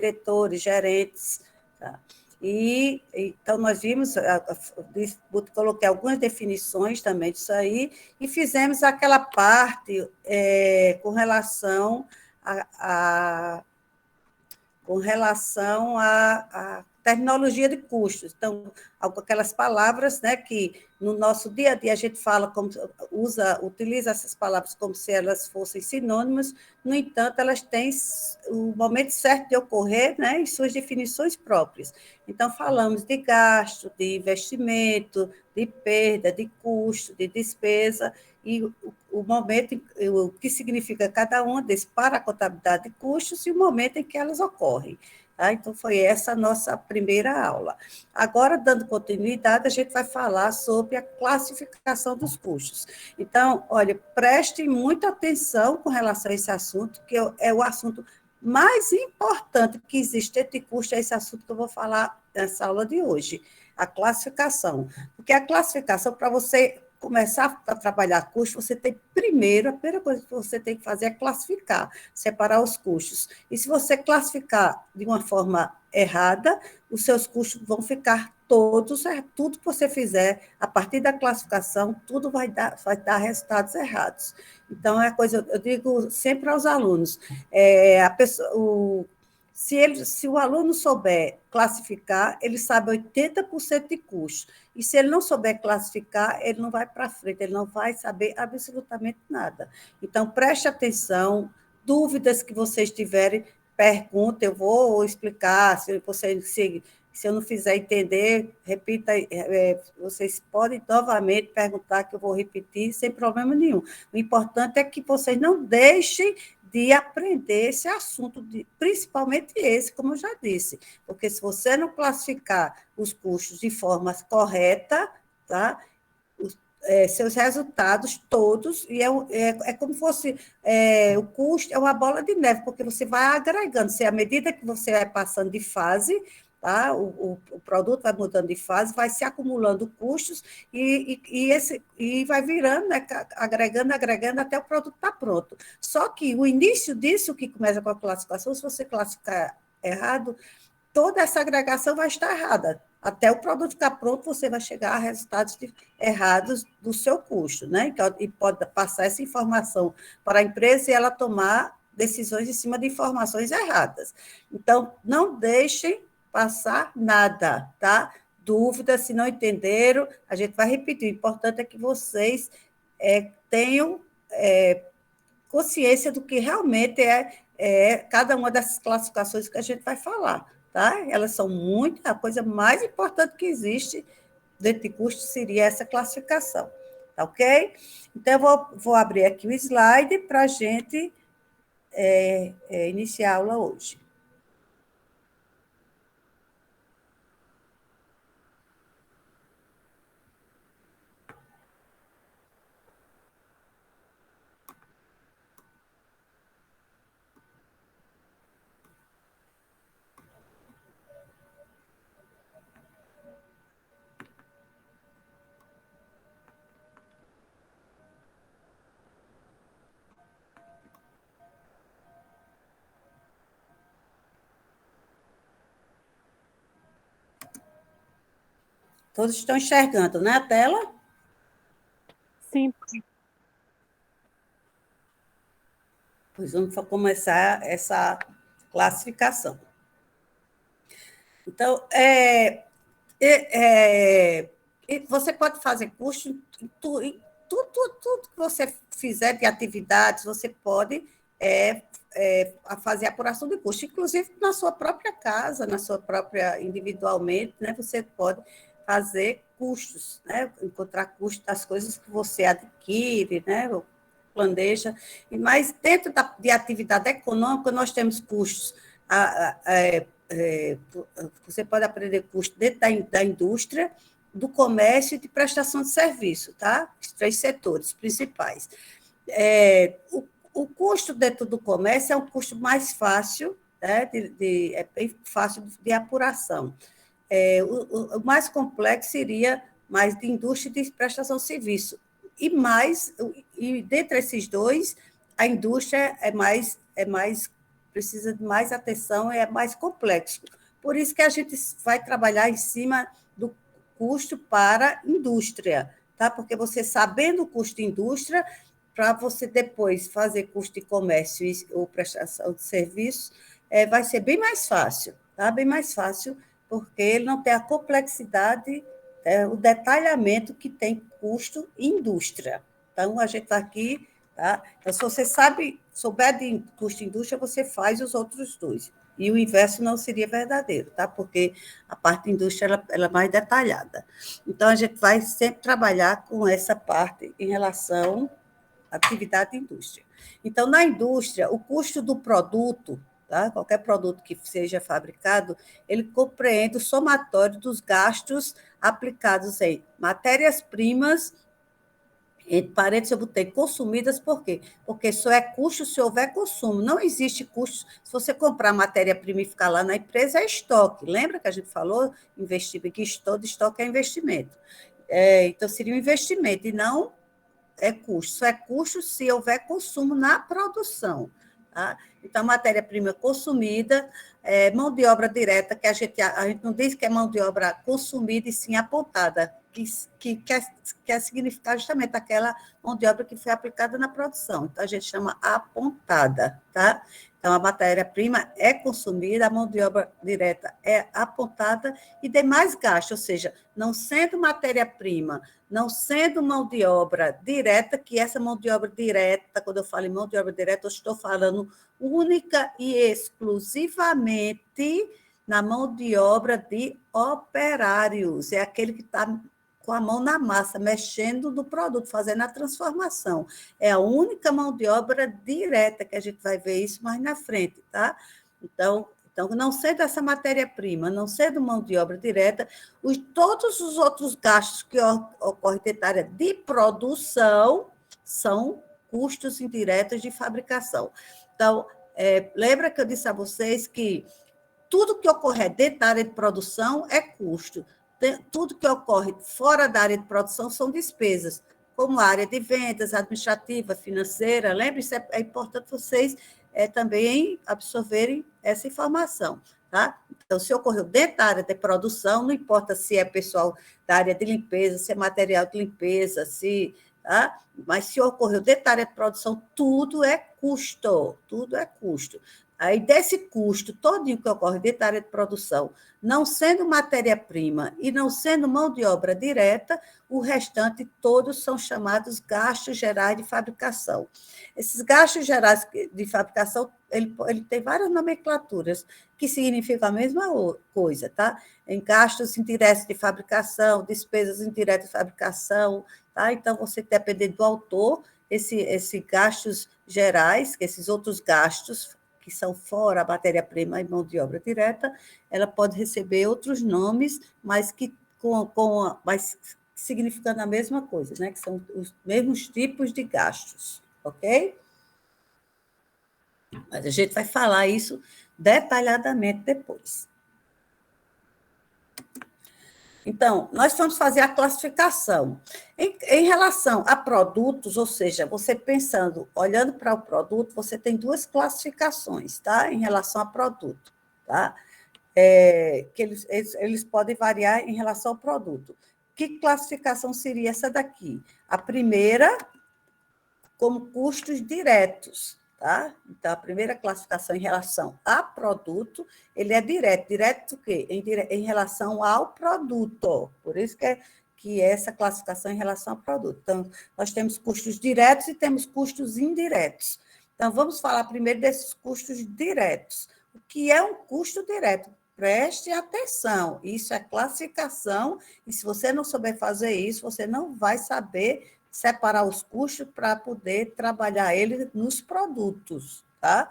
diretores, gerentes, tá? E então, nós vimos, coloquei algumas definições também disso aí, e fizemos aquela parte com relação à terminologia de custos. Então, aquelas palavras, né, que no nosso dia a dia a gente fala, utiliza essas palavras como se elas fossem sinônimas, no entanto, elas têm o momento certo de ocorrer, né, em suas definições próprias. Então, falamos de gasto, de investimento, de perda, de custo, de despesa, e o momento, o que significa cada um desses para a contabilidade de custos e o momento em que elas ocorrem. Tá? Então, foi essa a nossa primeira aula. Agora, dando continuidade, a gente vai falar sobre a classificação dos custos. Então, olha, prestem muita atenção com relação a esse assunto, que é o assunto mais importante que existe entre custos, é esse assunto que eu vou falar nessa aula de hoje, a classificação. Porque a classificação, para você começar a trabalhar custos, você tem a primeira coisa que você tem que fazer é classificar, separar os custos. E se você classificar de uma forma errada, os seus custos vão ficar todos, tudo que você fizer, a partir da classificação, tudo vai dar resultados errados. Então, eu digo sempre aos alunos, se o aluno souber classificar, ele sabe 80% de custo. E se ele não souber classificar, ele não vai para frente, ele não vai saber absolutamente nada. Então, preste atenção, dúvidas que vocês tiverem, perguntem, eu vou explicar, se eu não fizer entender, repita, vocês podem novamente perguntar, que eu vou repetir, sem problema nenhum. O importante é que vocês não deixem de aprender esse assunto, principalmente esse, como eu já disse, porque se você não classificar os custos de forma correta, tá? Seus resultados todos, e é como fosse, o custo é uma bola de neve, porque você vai agregando, à medida que você vai passando de fase, tá? O produto vai mudando de fase, vai se acumulando custos e vai virando, né? agregando até o produto estar pronto. Só que o início disso, que começa com a classificação, se você classificar errado, toda essa agregação vai estar errada. Até o produto ficar pronto, você vai chegar a resultados errados do seu custo, né? E pode passar essa informação para a empresa e ela tomar decisões em cima de informações erradas. Então, não deixem passar nada, tá? Dúvidas, se não entenderam, a gente vai repetir. O importante é que vocês tenham consciência do que realmente é cada uma dessas classificações que a gente vai falar, tá? Elas são a coisa mais importante que existe dentro de custo seria essa classificação, tá ok? Então, eu vou abrir aqui o slide para a gente iniciar a aula hoje. Todos estão enxergando, né, a tela? Sim. Pois vamos começar essa classificação. Então, você pode fazer custo em tudo que você fizer de atividades, você pode fazer apuração de custo, inclusive na sua própria casa, individualmente, né, você pode fazer custos, né, encontrar custos das coisas que você adquire, né, planeja, mas dentro de atividade econômica nós temos custos, você pode aprender custo dentro da indústria, do comércio e de prestação de serviço, tá? Os 3 setores principais. O custo dentro do comércio é um custo mais fácil, né? É bem fácil de apuração. O mais complexo seria mais de indústria e de prestação de serviço. E dentre esses dois, a indústria é mais precisa de mais atenção, é mais complexo. Por isso que a gente vai trabalhar em cima do custo para a indústria, tá? Porque você sabendo o custo de indústria, para você depois fazer custo de comércio ou prestação de serviço, vai ser bem mais fácil, tá? Bem mais fácil, porque ele não tem a complexidade, o detalhamento que tem custo e indústria. Então, a gente está aqui, tá? Então, se você souber de custo e indústria, você faz os outros dois. E o inverso não seria verdadeiro, tá? Porque a parte de indústria ela é mais detalhada. Então, a gente vai sempre trabalhar com essa parte em relação à atividade de indústria. Então, na indústria, o custo do produto, tá? Qualquer produto que seja fabricado, ele compreende o somatório dos gastos aplicados em matérias-primas, entre parênteses, eu botei consumidas, por quê? Porque só é custo se houver consumo. Não existe custo. Se você comprar matéria-prima e ficar lá na empresa, é estoque. Lembra que a gente falou? Investimento, que todo estoque é investimento. Então, seria um investimento, e não é custo. Só é custo se houver consumo na produção. Tá? Então, matéria-prima consumida, mão de obra direta, que a gente não diz que é mão de obra consumida, e sim apontada, que quer significar justamente aquela mão de obra que foi aplicada na produção. Então, a gente chama apontada, tá? Então, a matéria-prima é consumida, a mão de obra direta é apontada e demais gastos, ou seja, não sendo matéria-prima, não sendo mão de obra direta, que essa mão de obra direta, quando eu falo em mão de obra direta, eu estou falando única e exclusivamente na mão de obra de operários, é aquele que está com a mão na massa, mexendo no produto, fazendo a transformação. É a única mão de obra direta, que a gente vai ver isso mais na frente, tá? Então, não sendo essa matéria-prima, não sendo mão de obra direta, todos os outros gastos que ocorrem dentro da área de produção são custos indiretos de fabricação. Então, lembra que eu disse a vocês que tudo que ocorre dentro da área de produção é custo. Tudo que ocorre fora da área de produção são despesas, como a área de vendas, administrativa, financeira. Lembre-se, é importante vocês também absorverem essa informação. Tá? Então, se ocorreu dentro da área de produção, não importa se é pessoal da área de limpeza, se é material de limpeza, tá? Mas se ocorreu dentro da área de produção, tudo é custo, tudo é custo. Aí, desse custo todinho que ocorre dentro da área de produção, não sendo matéria-prima e não sendo mão de obra direta, o restante todos são chamados gastos gerais de fabricação. Esses gastos gerais de fabricação, ele tem várias nomenclaturas que significam a mesma coisa, tá? Em gastos indiretos de fabricação, despesas indiretas de fabricação, tá? Então, você, dependendo do autor, esses gastos gerais, esses outros gastos que são fora a matéria-prima e mão de obra direta, ela pode receber outros nomes, mas que mas significando a mesma coisa, né? Que são os mesmos tipos de gastos, ok? Mas a gente vai falar isso detalhadamente depois. Então, nós vamos fazer a classificação. Em relação a produtos, ou seja, você pensando, olhando para o produto, você tem duas classificações, tá? Em relação a produto, tá? Que eles podem variar em relação ao produto. Que classificação seria essa daqui? A primeira, como custos diretos, tá? Então, a primeira classificação em relação a produto, ele é direto. Direto o quê? Em relação ao produto. Por isso que é essa classificação em relação ao produto. Então, nós temos custos diretos e temos custos indiretos. Então, vamos falar primeiro desses custos diretos. O que é um custo direto? Preste atenção, isso é classificação, e se você não souber fazer isso, você não vai saber separar os custos para poder trabalhar ele nos produtos, tá?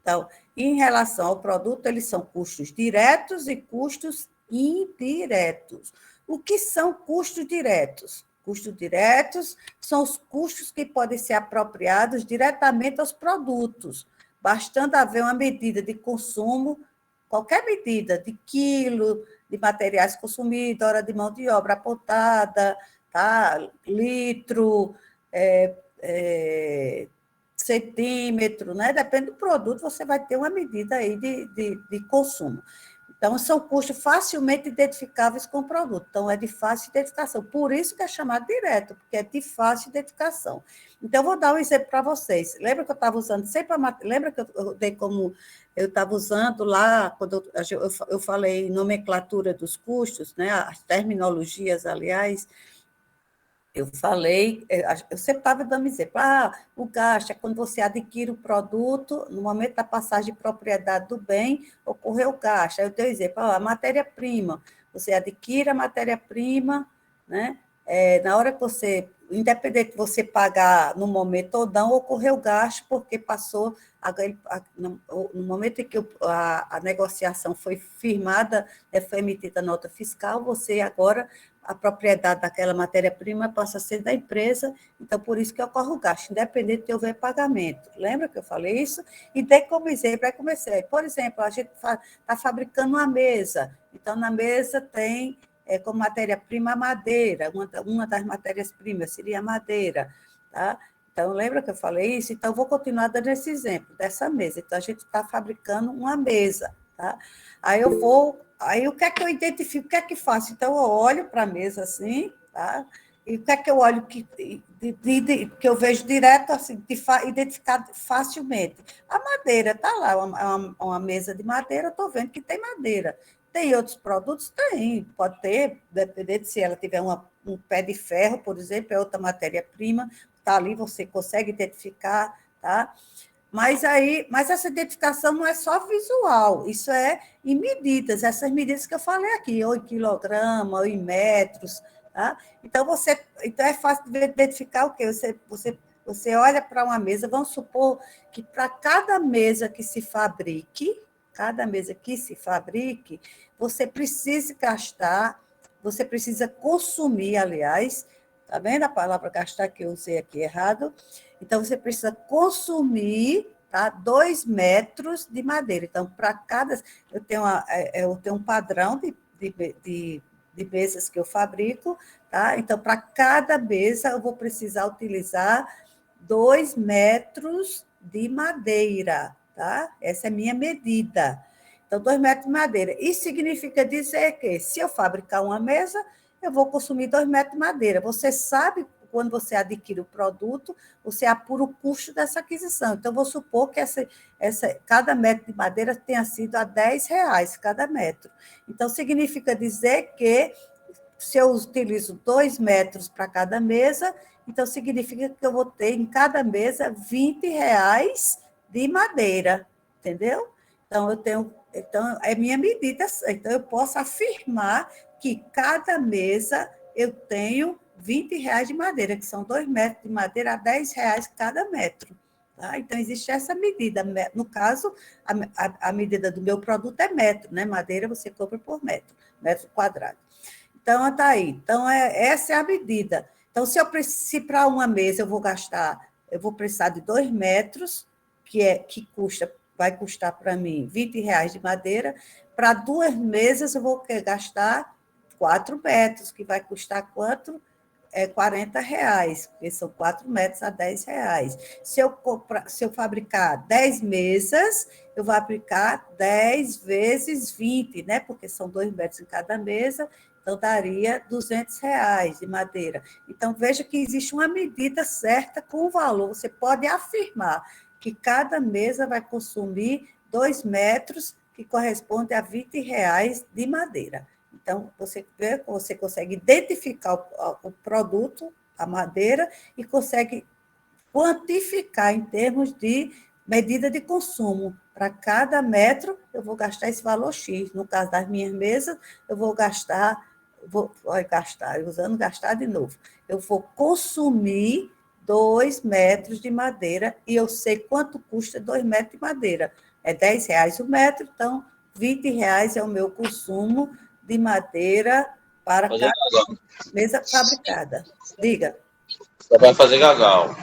Então, em relação ao produto, eles são custos diretos e custos indiretos. O que são custos diretos? Custos diretos são os custos que podem ser apropriados diretamente aos produtos, bastando haver uma medida de consumo, qualquer medida de quilo de materiais consumidos, hora de mão de obra apontada, tá? Litro, centímetro, né? Depende do produto, você vai ter uma medida aí de consumo. Então, são custos facilmente identificáveis com o produto. Então, é de fácil identificação. Por isso que é chamado direto, porque é de fácil identificação. Então, eu vou dar um exemplo para vocês. Lembra que eu estava usando sempre lembra que eu dei como eu estava usando lá, quando eu falei nomenclatura dos custos, né? As terminologias, aliás, eu falei, eu sempre estava dando exemplo. O gasto é quando você adquire o produto, no momento da passagem de propriedade do bem, ocorreu o gasto. Aí eu dei exemplo, a matéria-prima, você adquire a matéria-prima, né? Na hora que você, independente de você pagar no momento ou não, ocorreu o gasto, porque passou, no momento em que a negociação foi firmada, foi emitida a nota fiscal, você agora a propriedade daquela matéria-prima passa a ser da empresa, então por isso que ocorre o gasto, independente de houver pagamento. Lembra que eu falei isso? E dei como exemplo, aí comecei. Por exemplo, a gente está fabricando uma mesa, então na mesa tem como matéria-prima a madeira, uma das matérias-primas seria a madeira, tá? Então, lembra que eu falei isso? Então, vou continuar dando esse exemplo dessa mesa. Então, a gente está fabricando uma mesa, tá? Aí o que é que eu identifico, o que é que faço? Então, eu olho para a mesa assim, tá? E o que é que eu olho que eu vejo direto, assim, identificar facilmente? A madeira, está lá, uma mesa de madeira, estou vendo que tem madeira. Tem outros produtos? Tem, pode ter, dependendo se ela tiver um pé de ferro, por exemplo, é outra matéria-prima, está ali, você consegue identificar, tá? Mas essa identificação não é só visual, isso é em medidas, essas medidas que eu falei aqui, ou em quilograma, ou em metros, tá? Então é fácil de identificar o quê? Você olha para uma mesa, vamos supor que para cada mesa que se fabrique, você precisa consumir, aliás, tá vendo a palavra gastar que eu usei aqui errado? Então, você precisa consumir, tá, 2 metros de madeira. Então, para cada... Eu tenho um padrão de mesas que eu fabrico, tá? Então, para cada mesa, eu vou precisar utilizar 2 metros de madeira, tá? Essa é a minha medida. Então, 2 metros de madeira. Isso significa dizer que, se eu fabricar uma mesa, eu vou consumir 2 metros de madeira. Você sabe, quando você adquire o produto, você apura o custo dessa aquisição. Então, vou supor que cada metro de madeira tenha sido a R$ 10 cada metro. Então, significa dizer que, se eu utilizo 2 metros para cada mesa, então significa que eu vou ter em cada mesa R$ 20 de madeira, entendeu? Então, é minha medida. Então, eu posso afirmar que cada mesa eu tenho R$ 20 de madeira, que são 2 metros de madeira a R$ 10 cada metro. Tá? Então, existe essa medida. No caso, a medida do meu produto é metro, né? Madeira você compra por metro quadrado. Então, está aí. Então, essa é a medida. Então, se para uma mesa eu vou precisar de 2 metros, vai custar para mim R$ 20 de madeira. Para 2 mesas, eu vou gastar 4 metros, que vai custar quanto? R$ 40, porque são 4 metros a R$ 10. Se eu fabricar 10 mesas, eu vou aplicar 10 vezes 20, né? Porque são 2 metros em cada mesa, então daria R$ 200 de madeira. Então, veja que existe uma medida certa com o valor. Você pode afirmar que cada mesa vai consumir 2 metros, que corresponde a R$ 20 de madeira. Então, você consegue identificar o produto, a madeira, e consegue quantificar em termos de medida de consumo. Para cada metro, eu vou gastar esse valor X. No caso das minhas mesas, eu vou gastar de novo. Eu vou consumir 2 metros de madeira e eu sei quanto custa 2 metros de madeira. É R$ 10 o metro, então R$ 20 é o meu consumo de madeira para cada mesa fabricada. Diga. Você vai fazer gagal.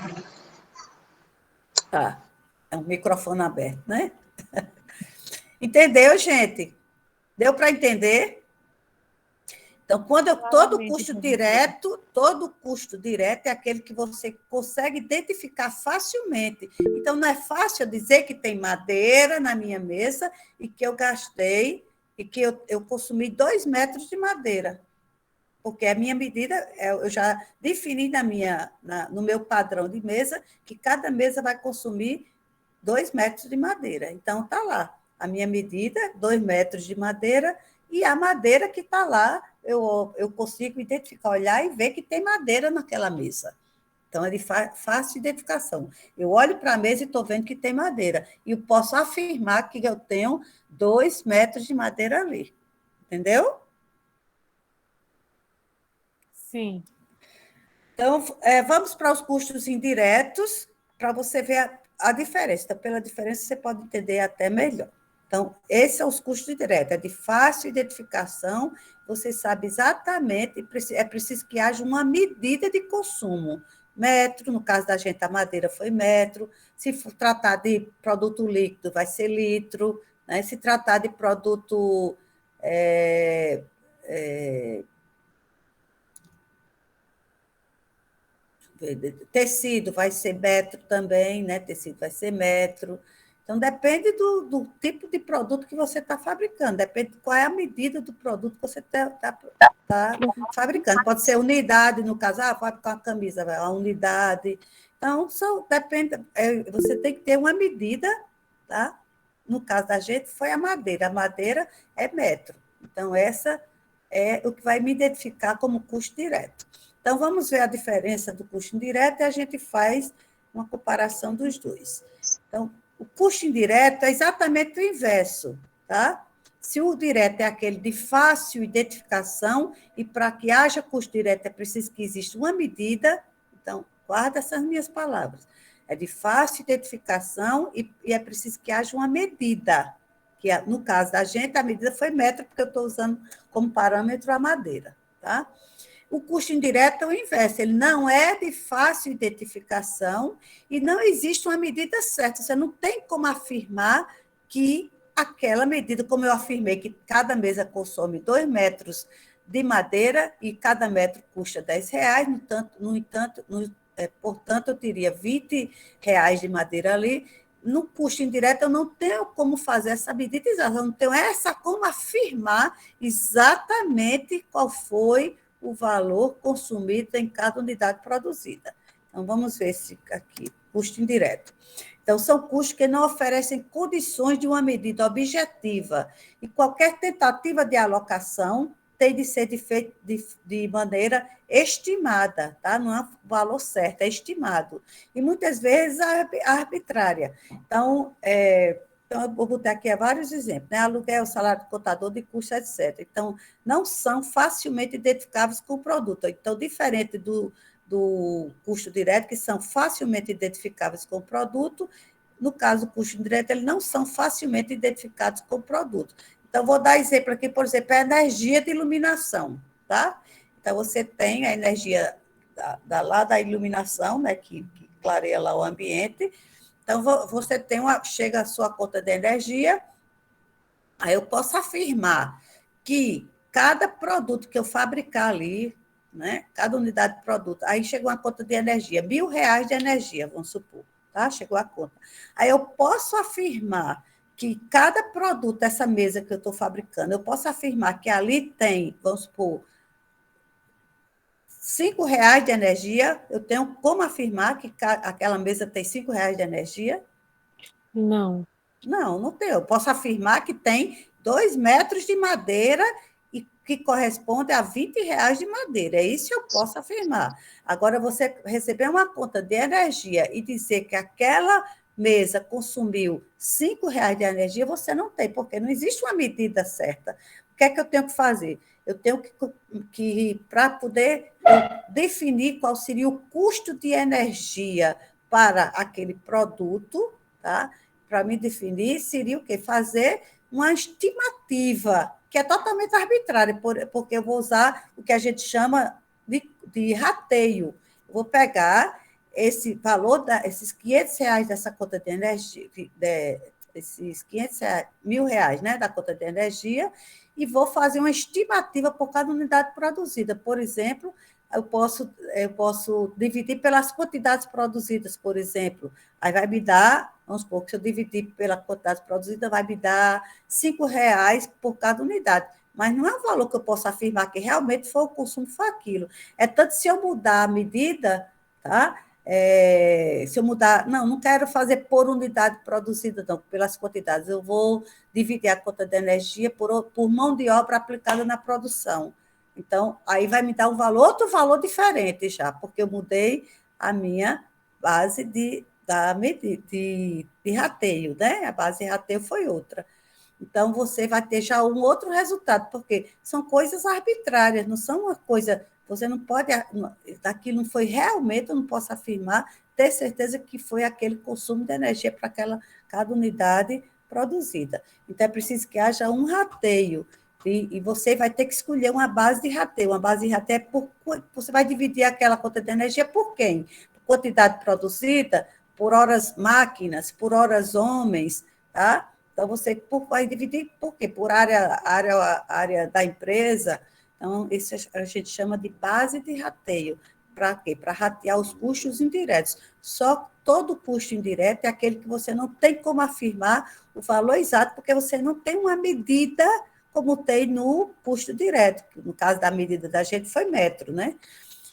Tá. É um microfone aberto, né? Entendeu, gente? Deu para entender? Então, Claramente, professora. todo custo direto é aquele que você consegue identificar facilmente. Então, não é fácil eu dizer que tem madeira na minha mesa e que eu gastei e que eu consumi 2 metros de madeira, porque a minha medida, eu já defini no meu padrão de mesa que cada mesa vai consumir 2 metros de madeira. Então, está lá. A minha medida, 2 metros de madeira, e a madeira que está lá, eu consigo identificar, olhar e ver que tem madeira naquela mesa. Então, é de fácil identificação. Eu olho para a mesa e estou vendo que tem madeira. E eu posso afirmar que eu tenho 2 metros de madeira ali. Entendeu? Sim. Então, vamos para os custos indiretos, para você ver a diferença. Então, pela diferença, você pode entender até melhor. Então, esses são os custos diretos, é de fácil identificação, você sabe exatamente, é preciso que haja uma medida de consumo. Metro, no caso da gente, a madeira foi metro, se for tratar de produto líquido, vai ser litro, né? Se tratar de produto tecido vai ser metro também, né? Tecido vai ser metro. Então, depende do tipo de produto que você está fabricando, depende de qual é a medida do produto que você está fabricando. Pode ser unidade, no caso, fabricar uma camisa, a unidade. Então, depende, você tem que ter uma medida, tá? No caso da gente, foi a madeira. A madeira é metro. Então, essa é o que vai me identificar como custo direto. Então, vamos ver a diferença do custo indireto e a gente faz uma comparação dos dois. Então, o custo indireto é exatamente o inverso, tá? Se o direto é aquele de fácil identificação, e para que haja custo direto é preciso que exista uma medida, então, guarda essas minhas palavras. É de fácil identificação e é preciso que haja uma medida, que no caso da gente, a medida foi metro, porque eu estou usando como parâmetro a madeira, tá? O custo indireto é o inverso, ele não é de fácil identificação e não existe uma medida certa. Você não tem como afirmar que aquela medida, como eu afirmei, que cada mesa consome 2 metros de madeira e cada metro custa R$ 10, portanto, eu teria R$ 20 de madeira ali. No custo indireto, eu não tenho como fazer essa medida exata, eu não tenho como afirmar exatamente qual foi o valor consumido em cada unidade produzida. Então, vamos ver esse aqui, custo indireto. Então, são custos que não oferecem condições de uma medida objetiva e qualquer tentativa de alocação tem de ser feita de maneira estimada, tá? Não é um valor certo, é estimado. E, muitas vezes, arbitrária. Então, eu vou botar aqui vários exemplos, né? Aluguel, salário do contador de custo, etc. Então, não são facilmente identificáveis com o produto. Então, diferente do custo direto, que são facilmente identificáveis com o produto, no caso do custo indireto, eles não são facilmente identificados com o produto. Então, vou dar exemplo aqui, por exemplo, a energia de iluminação, tá? Então, você tem a energia lá da iluminação, né, que clareia lá o ambiente. Então, você chega a sua conta de energia, aí eu posso afirmar que cada produto que eu fabricar ali, né, cada unidade de produto, aí chegou uma conta de energia, R$ 1.000 de energia, vamos supor, tá? Chegou a conta. Aí eu posso afirmar que cada produto dessa mesa que eu estou fabricando, eu posso afirmar que ali tem, vamos supor, R$ 5 de energia, eu tenho como afirmar que aquela mesa tem R$ 5 de energia? Não. Não tem. Eu posso afirmar que tem 2 metros de madeira e que corresponde a R$ 20 de madeira. É isso que eu posso afirmar. Agora, você receber uma conta de energia e dizer que aquela mesa consumiu R$ 5 de energia, você não tem, porque não existe uma medida certa. O que é que eu tenho que fazer? Eu tenho que para poder definir qual seria o custo de energia para aquele produto, tá? Para me definir, seria o quê? Fazer uma estimativa, que é totalmente arbitrária, porque eu vou usar o que a gente chama de rateio. Eu vou pegar esse valor, esses R$ 500 dessa conta de energia, desses 500 reais, R$ 1.000, né, da conta de energia, e vou fazer uma estimativa por cada unidade produzida. Por exemplo, eu posso dividir pelas quantidades produzidas, por exemplo. Aí vai me dar, vamos supor, que se eu dividir pela quantidade produzida, vai me dar R$ 5 por cada unidade. Mas não é um valor que eu possa afirmar que realmente foi o consumo, foi aquilo. É tanto se eu mudar a medida, tá? Se eu mudar, não quero fazer por unidade produzida, não, pelas quantidades. Eu vou dividir a conta de energia por mão de obra aplicada na produção. Então, aí vai me dar outro valor diferente já, porque eu mudei a minha base de rateio, né? A base de rateio foi outra. Então, você vai ter já um outro resultado, porque são coisas arbitrárias, não são uma coisa. Você não pode. Daquilo não foi realmente, eu não posso afirmar, ter certeza que foi aquele consumo de energia para cada unidade produzida. Então, é preciso que haja um rateio. E você vai ter que escolher uma base de rateio. Uma base de rateio você vai dividir aquela conta de energia por quem? Por quantidade produzida, por horas máquinas, por horas homens, tá? Então, você vai dividir por quê? Por área da empresa. Então, isso a gente chama de base de rateio. Para quê? Para ratear os custos indiretos. Só todo custo indireto é aquele que você não tem como afirmar o valor exato, porque você não tem uma medida como tem no custo direto. No caso da medida da gente, foi metro, né?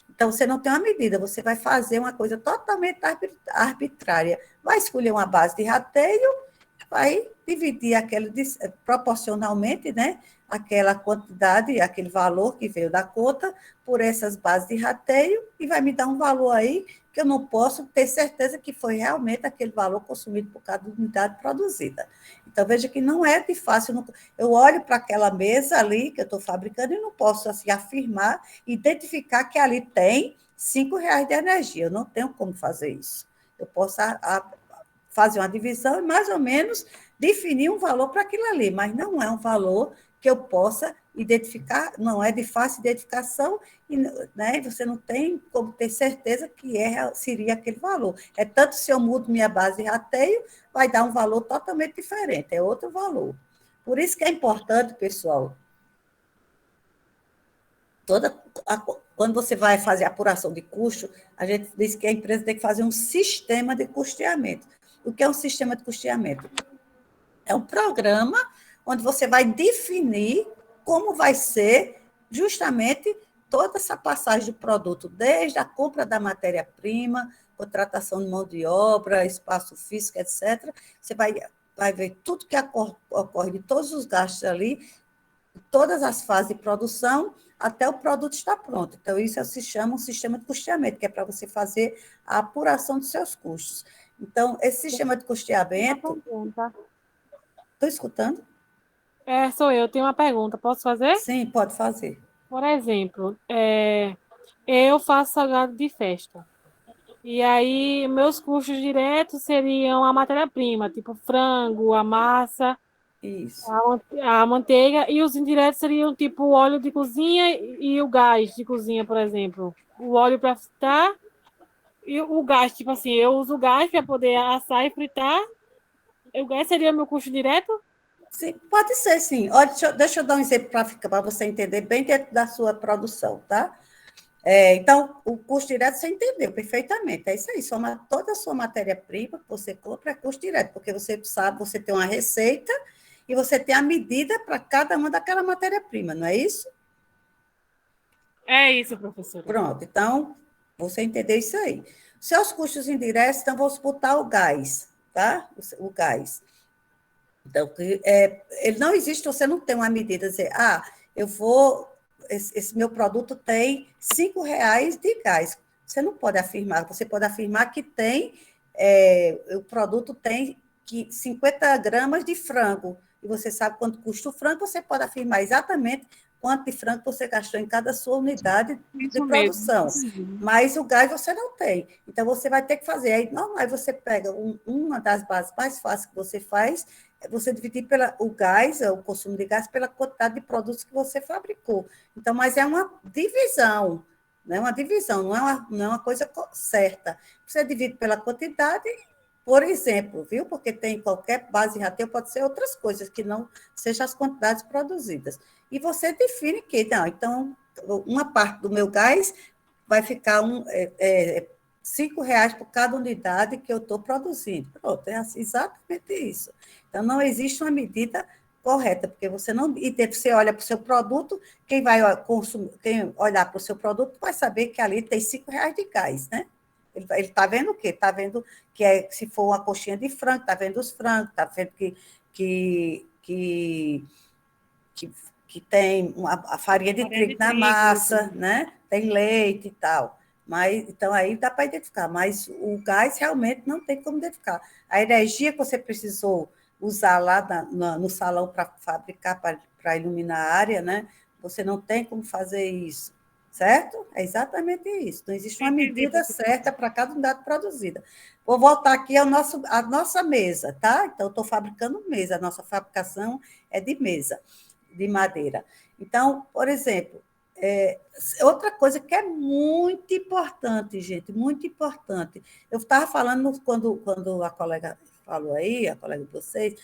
Então, você não tem uma medida, você vai fazer uma coisa totalmente arbitrária. Vai escolher uma base de rateio, vai dividir proporcionalmente, né, aquela quantidade, aquele valor que veio da conta, por essas bases de rateio, e vai me dar um valor aí que eu não posso ter certeza que foi realmente aquele valor consumido por cada unidade produzida. Então, veja que não é de fácil. Eu olho para aquela mesa ali que eu estou fabricando e não posso assim, afirmar, identificar que ali tem R$ 5 de energia. Eu não tenho como fazer isso. Eu posso fazer uma divisão e, mais ou menos, definir um valor para aquilo ali, mas não é um valor que eu possa identificar, não é de fácil identificação, e, né, você não tem como ter certeza que seria aquele valor. É tanto se eu mudo minha base de rateio, vai dar um valor totalmente diferente, é outro valor. Por isso que é importante, pessoal, quando você vai fazer apuração de custo, a gente diz que a empresa tem que fazer um sistema de custeamento. O que é um sistema de custeamento? É um programa onde você vai definir como vai ser justamente toda essa passagem do produto, desde a compra da matéria-prima, contratação de mão de obra, espaço físico, etc. Você vai ver tudo que ocorre de todos os gastos ali, todas as fases de produção, até o produto estar pronto. Então, isso se chama um sistema de custeamento, que é para você fazer a apuração dos seus custos. Então, esse sistema de custeamento... Estou escutando? Sou eu. Tenho uma pergunta. Posso fazer? Sim, pode fazer. Por exemplo, eu faço salgado de festa. E aí, meus custos diretos seriam a matéria-prima, tipo frango, a massa, Isso. a manteiga, e os indiretos seriam tipo o óleo de cozinha e o gás de cozinha, por exemplo. O óleo para fritar e o gás, tipo assim, eu uso o gás para poder assar e fritar. O gás seria o meu custo direto? Sim, pode ser, sim. Olha, deixa eu dar um exemplo para você entender bem dentro da sua produção, tá? Então, o custo direto você entendeu perfeitamente. É isso aí, toda a sua matéria-prima que você compra é custo direto, porque você sabe, você tem uma receita e você tem a medida para cada uma daquela matéria-prima, não é isso? É isso, professora. Pronto, então, você entendeu isso aí. Seus custos indiretos, então, vamos botar o gás, tá? O gás. Então, ele não existe, você não tem uma medida, dizer, esse meu produto tem R$ 5 de gás. Você não pode afirmar, você pode afirmar que o produto tem 50 gramas de frango, e você sabe quanto custa o frango, você pode afirmar exatamente quanto de frango você gastou em cada sua unidade de produção. Mas o gás você não tem. Então, você vai ter que fazer. Aí você pega uma das bases mais fáceis que você faz, você dividir o gás, o consumo de gás, pela quantidade de produtos que você fabricou. Então, mas é uma divisão, não é uma divisão, não é uma coisa certa. Você divide pela quantidade por exemplo, viu? Porque tem qualquer base em rateio, pode ser outras coisas que não sejam as quantidades produzidas. E você define que, não, então, uma parte do meu gás vai ficar R$ 5 por cada unidade que eu estou produzindo. Pronto, é exatamente isso. Então, não existe uma medida correta, porque você não. E você olha para o seu produto, quem vai consumir, quem olhar para o seu produto vai saber que ali tem R$ 5 de gás, né? Ele está vendo o quê? Está vendo se for uma coxinha de frango, está vendo os frangos, está vendo que, que, que tem a farinha de trigo na massa, né? Tem leite e tal. Mas, então, aí dá para identificar, mas o gás realmente não tem como identificar. A energia que você precisou usar lá no salão para fabricar, para iluminar a área, né? Você não tem como fazer isso, certo? É exatamente isso. Não existe uma medida certa para cada unidade produzida. Vou voltar aqui à nossa mesa, tá? Então, estou fabricando mesa, a nossa fabricação é de mesa, de madeira. Então, por exemplo, outra coisa que é muito importante, gente, muito importante. Eu estava falando quando a colega falou aí, a colega de vocês,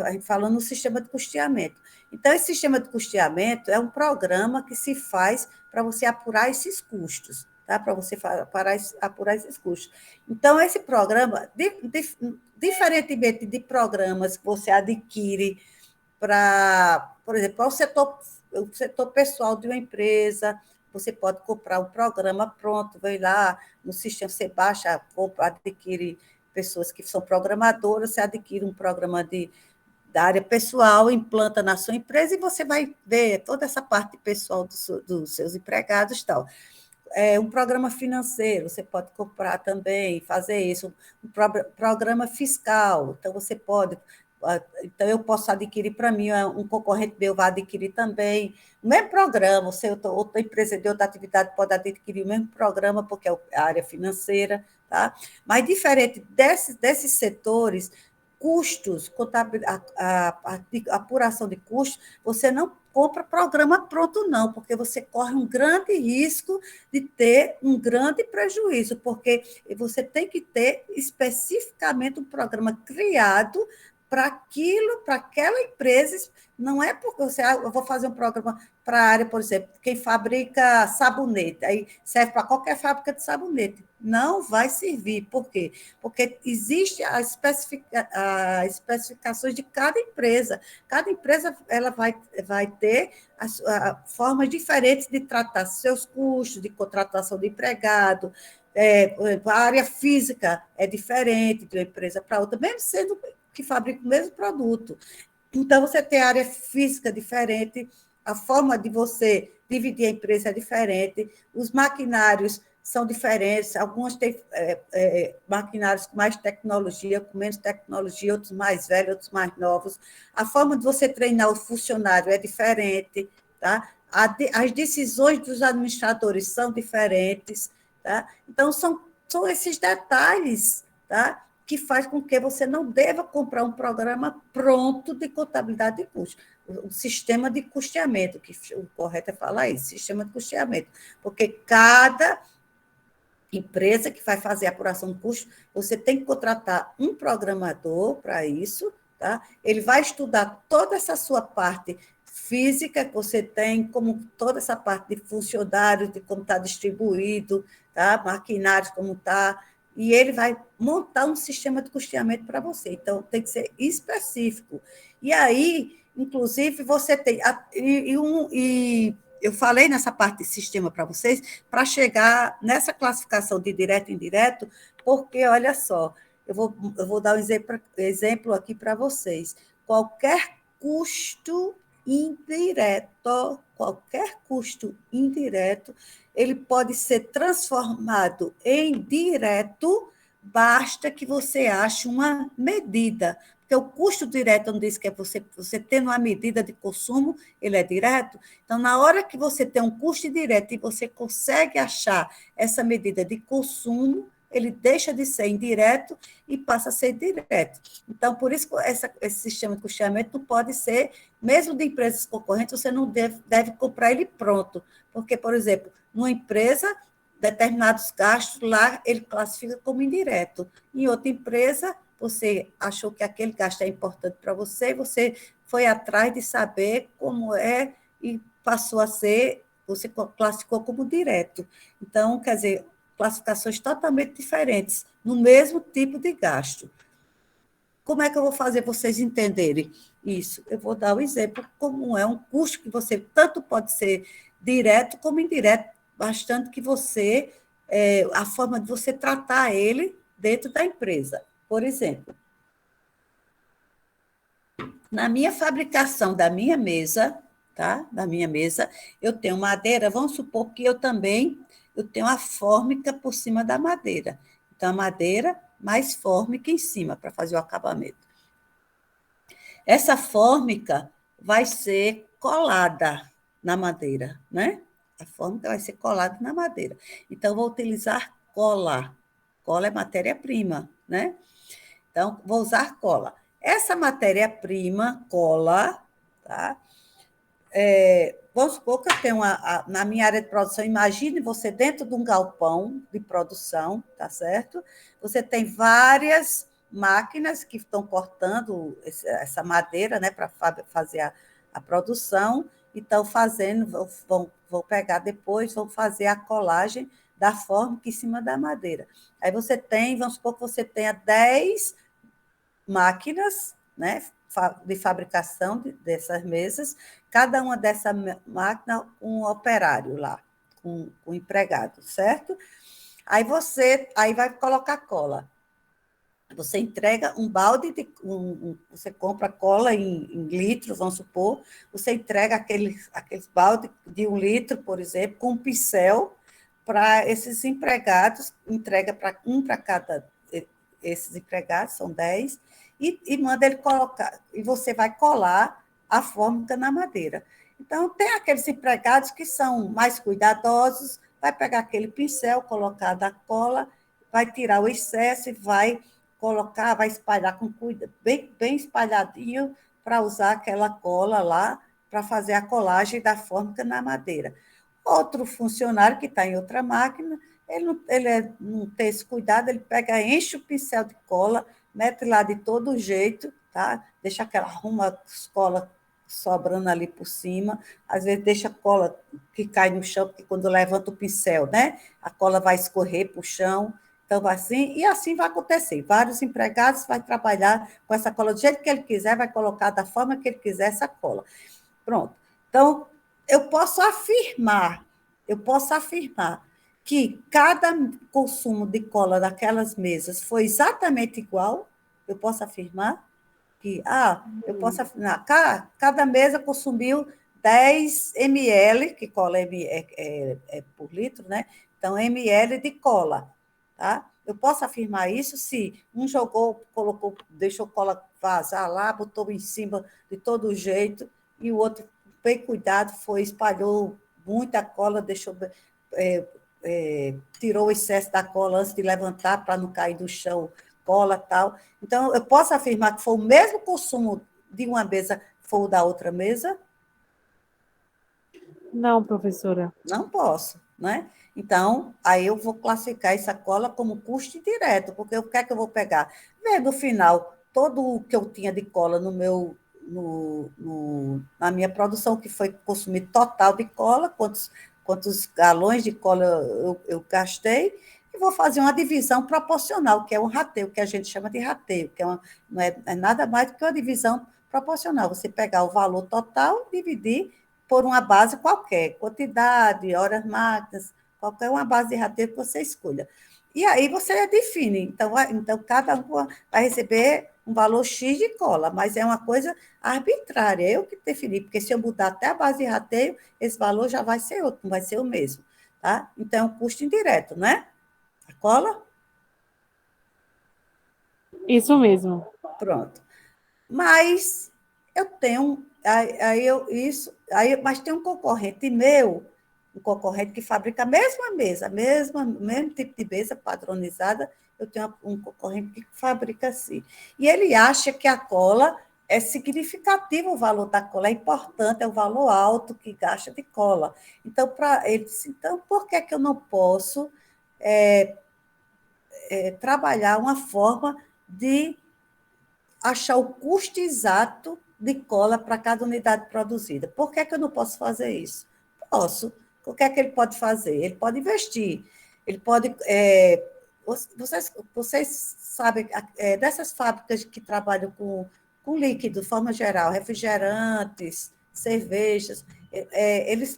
a gente falou no sistema de custeamento. Então, esse sistema de custeamento é um programa que se faz para você apurar esses custos, tá? Para você apurar esses custos. Então, esse programa, diferentemente de programas que você adquire para, por exemplo, para o setor pessoal de uma empresa, você pode comprar um programa pronto, vai lá no sistema, você baixa, adquire pessoas que são programadoras, você adquire um programa da área pessoal, implanta na sua empresa e você vai ver toda essa parte pessoal dos seus empregados e tal. Um programa financeiro, você pode comprar também, fazer isso, um programa fiscal, então você pode. Então, eu posso adquirir para mim, um concorrente meu vai adquirir também o mesmo programa, outra empresa de outra atividade pode adquirir o mesmo programa, porque é a área financeira, tá? Mas, diferente desses setores, custos, a apuração de custos, você não compra programa pronto, não, porque você corre um grande risco de ter um grande prejuízo, porque você tem que ter especificamente um programa criado para aquela empresa, não é porque eu vou fazer um programa para a área, por exemplo, quem fabrica sabonete, aí serve para qualquer fábrica de sabonete. Não vai servir. Por quê? Porque existe as especificações de cada empresa. Cada empresa ela vai ter formas diferentes de tratar seus custos, de contratação de empregado. Por exemplo, a área física é diferente de uma empresa para outra, mesmo sendo que fabrica o mesmo produto. Então, você tem área física diferente, a forma de você dividir a empresa é diferente, os maquinários são diferentes, alguns têm maquinários com mais tecnologia, com menos tecnologia, outros mais velhos, outros mais novos. A forma de você treinar o funcionário é diferente, tá? As decisões dos administradores são diferentes, tá? Então, são esses detalhes, tá? Que faz com que você não deva comprar um programa pronto de contabilidade de custos, o sistema de custeamento, que o correto é falar isso, sistema de custeamento, porque cada empresa que vai fazer a apuração de custos, você tem que contratar um programador para isso, tá? Ele vai estudar toda essa sua parte física que você tem, como toda essa parte de funcionários, de como está distribuído, tá? Maquinários, como está, e ele vai montar um sistema de custeamento para você. Então, tem que ser específico. E aí, inclusive, você tem... eu falei nessa parte de sistema para vocês, para chegar nessa classificação de direto e indireto, porque, olha só, eu vou dar um exemplo aqui para vocês. Qualquer custo indireto, ele pode ser transformado em direto, basta que você ache uma medida. Porque o custo direto não diz que é você tendo uma medida de consumo, ele é direto. Então, na hora que você tem um custo direto e você consegue achar essa medida de consumo, ele deixa de ser indireto e passa a ser direto. Então, por isso, esse sistema de custeamento não pode ser, mesmo de empresas concorrentes, você não deve comprar ele pronto. Porque, por exemplo, numa empresa determinados gastos lá ele classifica como indireto. Em outra empresa, você achou que aquele gasto é importante para você, você foi atrás de saber como é e passou a ser, você classificou como direto. Então, quer dizer, classificações totalmente diferentes, no mesmo tipo de gasto. Como é que eu vou fazer vocês entenderem isso? Eu vou dar o exemplo, como é um custo que você tanto pode ser direto como indireto, bastante que você, a forma de você tratar ele dentro da empresa. Por exemplo, na minha fabricação da minha mesa, tá? Da minha mesa, eu tenho madeira, vamos supor que eu tenho a fórmica por cima da madeira. Então, a madeira mais fórmica em cima para fazer o acabamento. Essa fórmica vai ser colada na madeira, né? A fórmica vai ser colada na madeira. Então, vou utilizar cola. Cola é matéria-prima, né? Então, vou usar cola. Essa matéria-prima, cola, tá? Vamos supor que eu tenho na minha área de produção, imagine você dentro de um galpão de produção, tá certo? Você tem várias máquinas que estão cortando essa madeira, né, para fazer a produção, e estão fazendo, vão pegar depois, vão fazer a colagem da fórmica em cima da madeira. Aí você tem, vamos supor que você tenha 10 máquinas, né, de fabricação dessas mesas, cada uma dessas máquinas um operário lá, com um empregado, certo? Aí vai colocar cola. Você entrega um balde, você compra cola em litros, vamos supor, você entrega aqueles balde de 1 litro, por exemplo, com um pincel para esses empregados, entrega para cada, esses empregados, são 10, e manda ele colocar, e você vai colar a fórmica na madeira. Então, tem aqueles empregados que são mais cuidadosos, vai pegar aquele pincel, colocar da cola, vai tirar o excesso e vai colocar, vai espalhar com cuidado, bem espalhadinho, para usar aquela cola lá, para fazer a colagem da fórmica na madeira. Outro funcionário que está em outra máquina, ele não tem esse cuidado, ele pega, enche o pincel de cola, mete lá de todo jeito, tá? Deixa aquela cola sobrando ali por cima, às vezes deixa a cola que cai no chão, porque quando levanta o pincel, né, a cola vai escorrer para o chão, então assim, e assim vai acontecer. Vários empregados vão trabalhar com essa cola do jeito que ele quiser, vai colocar da forma que ele quiser essa cola. Pronto. Então, eu posso afirmar que cada consumo de cola daquelas mesas foi exatamente igual. Eu posso afirmar que, eu posso afirmar, cada mesa consumiu 10 ml, que cola é por litro, né? Então, ml de cola, tá? Eu posso afirmar isso se um colocou, deixou cola vazar lá, botou em cima de todo jeito, e o outro, bem cuidado, espalhou muita cola, deixou, tirou o excesso da cola antes de levantar para não cair do chão cola e tal. Então, eu posso afirmar que foi o mesmo consumo de uma mesa, foi o da outra mesa? Não, professora. Não posso, né? Então, aí eu vou classificar essa cola como custo indireto, porque o que é que eu vou pegar? No final, todo o que eu tinha de cola na minha produção, que foi consumido total de cola, quantos galões de cola eu gastei, e vou fazer uma divisão proporcional, que é um rateio, que a gente chama de rateio, que não é nada mais do que uma divisão proporcional. Você pegar o valor total, dividir por uma base qualquer, quantidade, horas máquinas, qualquer uma base de rateio que você escolha. E aí você define. Então cada um vai receber um valor X de cola, mas é uma coisa arbitrária, eu que defini, porque se eu mudar até a base de rateio, esse valor já vai ser outro, não vai ser o mesmo. Tá? Então, é um custo indireto, né? A cola? Isso mesmo. Pronto. Mas eu tenho, mas tem um concorrente meu, um concorrente que fabrica a mesma mesa, mesmo tipo de mesa padronizada, eu tenho um concorrente que fabrica assim. E ele acha que a cola é significativo o valor da cola, é importante, é o valor alto que gasta de cola. Então, para ele disse, então, por que eu não posso trabalhar uma forma de achar o custo exato de cola para cada unidade produzida? Por que eu não posso fazer isso? Posso. O que é que ele pode fazer? Ele pode investir, ele pode... vocês sabem, dessas fábricas que trabalham com líquido, de forma geral, refrigerantes, cervejas,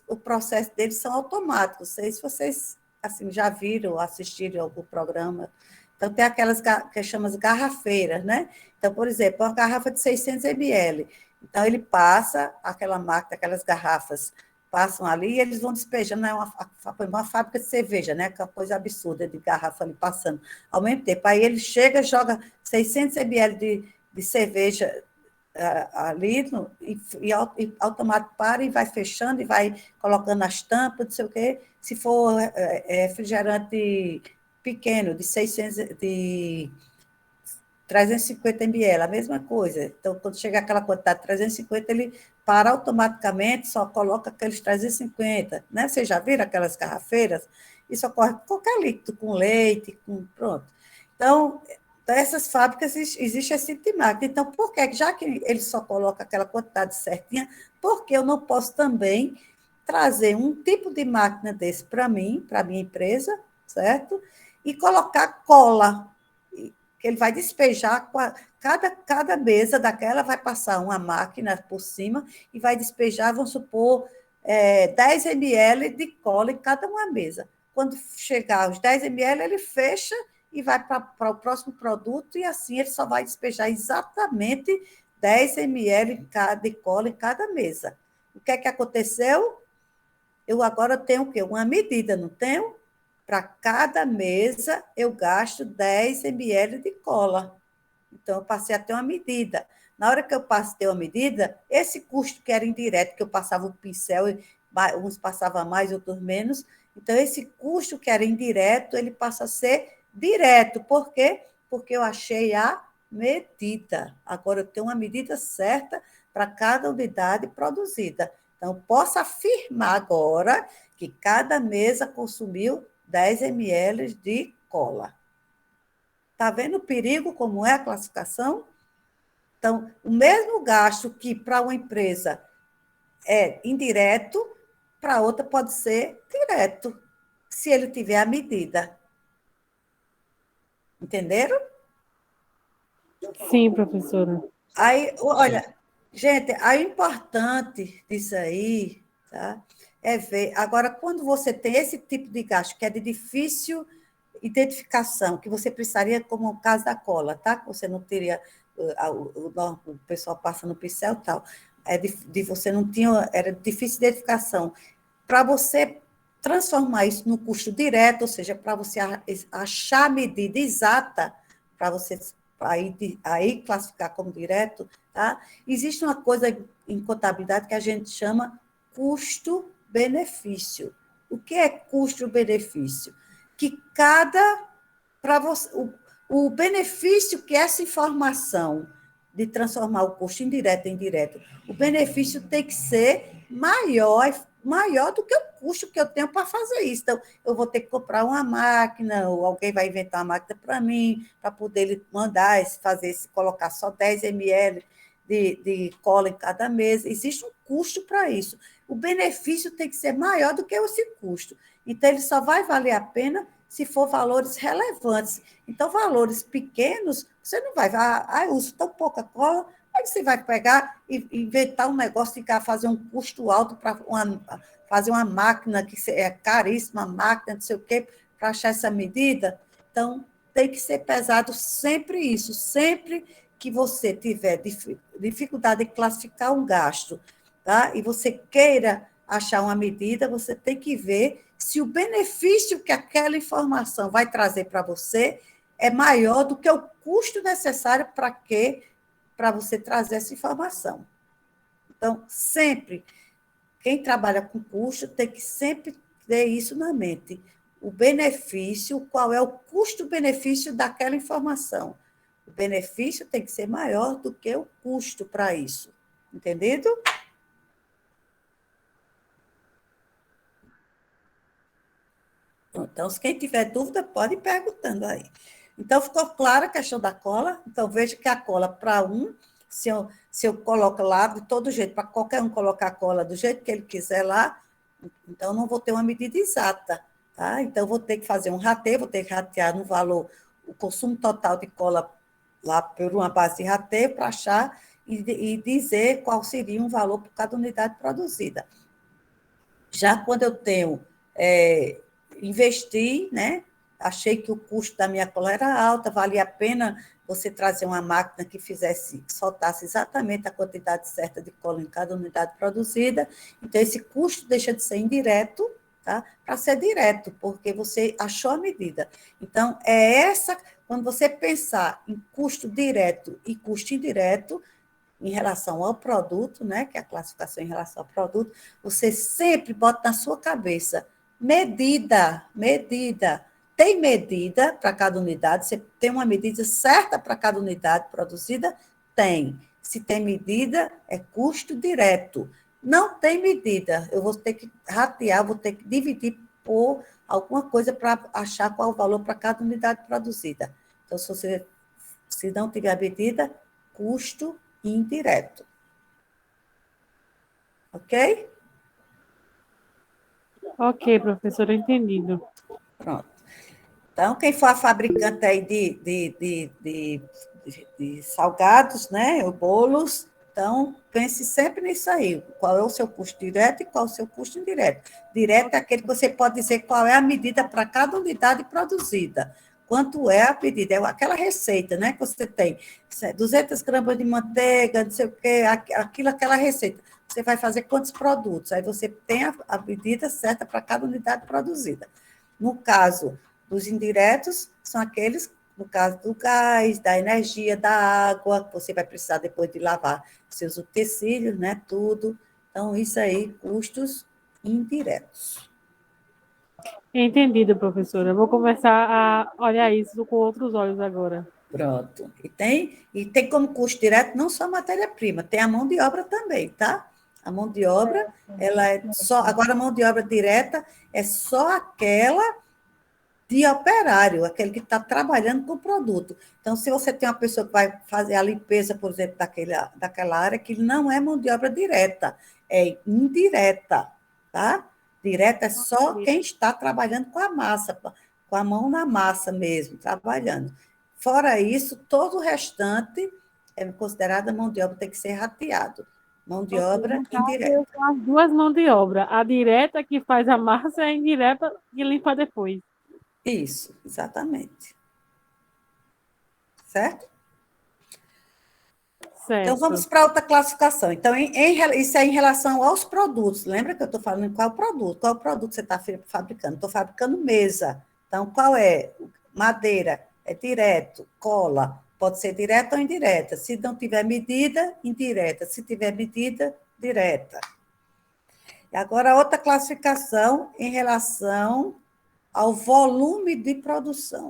o processo deles são automáticos. Não sei se vocês assim, já viram, assistiram algum programa. Então, tem aquelas que chamam de garrafeiras, né? Então, por exemplo, uma garrafa de 600 ml. Então, ele passa aquela máquina, aquelas garrafas passam ali e eles vão despejando, né? Uma fábrica de cerveja, né? Que é uma coisa absurda de garrafa ali passando ao mesmo tempo. Aí ele chega, joga 600 ml de cerveja ali e automático para e vai fechando e vai colocando as tampas, não sei o quê. Se for refrigerante pequeno, de 350 ml, a mesma coisa. Então, quando chega aquela quantidade de 350, ele para automaticamente, só coloca aqueles 350, né? Vocês já viram aquelas garrafeiras? Isso ocorre com qualquer líquido, com leite, pronto. Então, essas fábricas existe esse tipo de máquina. Então, por que, já que ele só coloca aquela quantidade certinha, por que eu não posso também trazer um tipo de máquina desse para mim, para a minha empresa, certo? E colocar cola, que ele vai despejar, cada mesa daquela vai passar uma máquina por cima e vai despejar, vamos supor, 10 ml de cola em cada uma mesa. Quando chegar aos 10 ml, ele fecha e vai para o próximo produto, e assim ele só vai despejar exatamente 10 ml de cola em cada mesa. O que é que aconteceu? Eu agora tenho o quê? Uma medida, não tenho? Para cada mesa, eu gasto 10 ml de cola. Então, eu passei a ter uma medida. Na hora que eu passei a ter uma medida, esse custo que era indireto, que eu passava o pincel, uns passavam mais, outros menos, então, esse custo que era indireto, ele passa a ser direto. Por quê? Porque eu achei a medida. Agora, eu tenho uma medida certa para cada unidade produzida. Então, posso afirmar agora que cada mesa consumiu 10 ml de cola. Está vendo o perigo, como é a classificação? Então, o mesmo gasto que para uma empresa é indireto, para outra pode ser direto, se ele tiver a medida. Entenderam? Sim, professora. Aí, olha, gente, a importante disso aí, tá? É ver. Agora, quando você tem esse tipo de gasto, que é de difícil identificação, que você precisaria, como o caso da cola, tá? Que você não teria o pessoal passa no pincel e tal. Você não tinha, era difícil identificação. Para você transformar isso no custo direto, ou seja, para você achar a medida exata, para você aí classificar como direto, tá? Existe uma coisa em contabilidade que a gente chama custo-benefício. O que é custo-benefício? Que para você, o benefício que essa informação de transformar o custo indireto em direto, o benefício tem que ser maior do que o custo que eu tenho para fazer isso. Então, eu vou ter que comprar uma máquina, ou alguém vai inventar uma máquina para mim, para poder mandar, colocar só 10 ml de cola em cada mesa. Existe um custo para isso. O benefício tem que ser maior do que esse custo. Então, ele só vai valer a pena se for valores relevantes. Então, valores pequenos, você não vai, eu uso tão pouca cola, aí você vai pegar e inventar um negócio, fazer um custo alto para fazer uma máquina que é caríssima, máquina, não sei o quê, para achar essa medida. Então, tem que ser pesado sempre isso, sempre que você tiver dificuldade em classificar um gasto, tá? E você queira achar uma medida, você tem que ver se o benefício que aquela informação vai trazer para você é maior do que o custo necessário para você trazer essa informação. Então, sempre, quem trabalha com custo tem que sempre ter isso na mente. O benefício, qual é o custo-benefício daquela informação? O benefício tem que ser maior do que o custo para isso. Entendido? Então, se quem tiver dúvida, pode ir perguntando aí. Então, ficou clara a questão da cola? Então, veja que a cola para se eu coloco lá de todo jeito, para qualquer um colocar a cola do jeito que ele quiser lá, então não vou ter uma medida exata. Tá? Então, vou ter que fazer um rateio, vou ter que ratear no valor o consumo total de cola lá por uma base de rateio para achar e dizer qual seria um valor por cada unidade produzida. Já quando eu tenho investi, né? Achei que o custo da minha cola era alta, valia a pena você trazer uma máquina que soltasse exatamente a quantidade certa de cola em cada unidade produzida. Então, esse custo deixa de ser indireto, tá? Para ser direto, porque você achou a medida. Então, quando você pensar em custo direto e custo indireto, em relação ao produto, né, que é a classificação em relação ao produto, você sempre bota na sua cabeça medida. Tem medida para cada unidade? Você tem uma medida certa para cada unidade produzida? Tem. Se tem medida, é custo direto. Não tem medida, eu vou ter que ratear, vou ter que dividir por alguma coisa para achar qual o valor para cada unidade produzida. Então, se não tiver medida, custo indireto. Ok? Ok, professora, entendido. Pronto. Então, quem for a fabricante aí de salgados, né, ou bolos, então, pense sempre nisso aí. Qual é o seu custo direto e qual é o seu custo indireto. Direto é aquele que você pode dizer qual é a medida para cada unidade produzida. Quanto é a medida? É aquela receita, né, que você tem. 200 gramas de manteiga, não sei o quê, aquela receita. Você vai fazer quantos produtos? Aí você tem a medida certa para cada unidade produzida. No caso dos indiretos, são aqueles, no caso do gás, da energia, da água, que você vai precisar depois de lavar seus utensílios, né, tudo. Então, isso aí, custos indiretos. Entendido, professora. Vou começar a olhar isso com outros olhos agora. Pronto. E tem como custo direto não só a matéria-prima, tem a mão de obra também, tá? A mão de obra, ela é só. Agora, a mão de obra direta é só aquela de operário, aquele que está trabalhando com o produto. Então, se você tem uma pessoa que vai fazer a limpeza, por exemplo, daquela área, que não é mão de obra direta, é indireta, tá? Direta é só quem está trabalhando com a massa, com a mão na massa mesmo, trabalhando. Fora isso, todo o restante é considerada mão de obra, tem que ser rateado. Mão de obra No caso, indireta. eu faço duas mãos de obra. A direta que faz a massa e a indireta que limpa depois. Isso, exatamente. Certo? Então, Certo. vamos para outra classificação. Então, isso é em relação aos produtos. Lembra que eu estou falando qual produto? Qual produto você está fabricando? Estou fabricando mesa. Então, qual é? Madeira, é direto. Cola, pode ser direta ou indireta. Se não tiver medida, indireta. Se tiver medida, direta. E agora, outra classificação em relação ao volume de produção.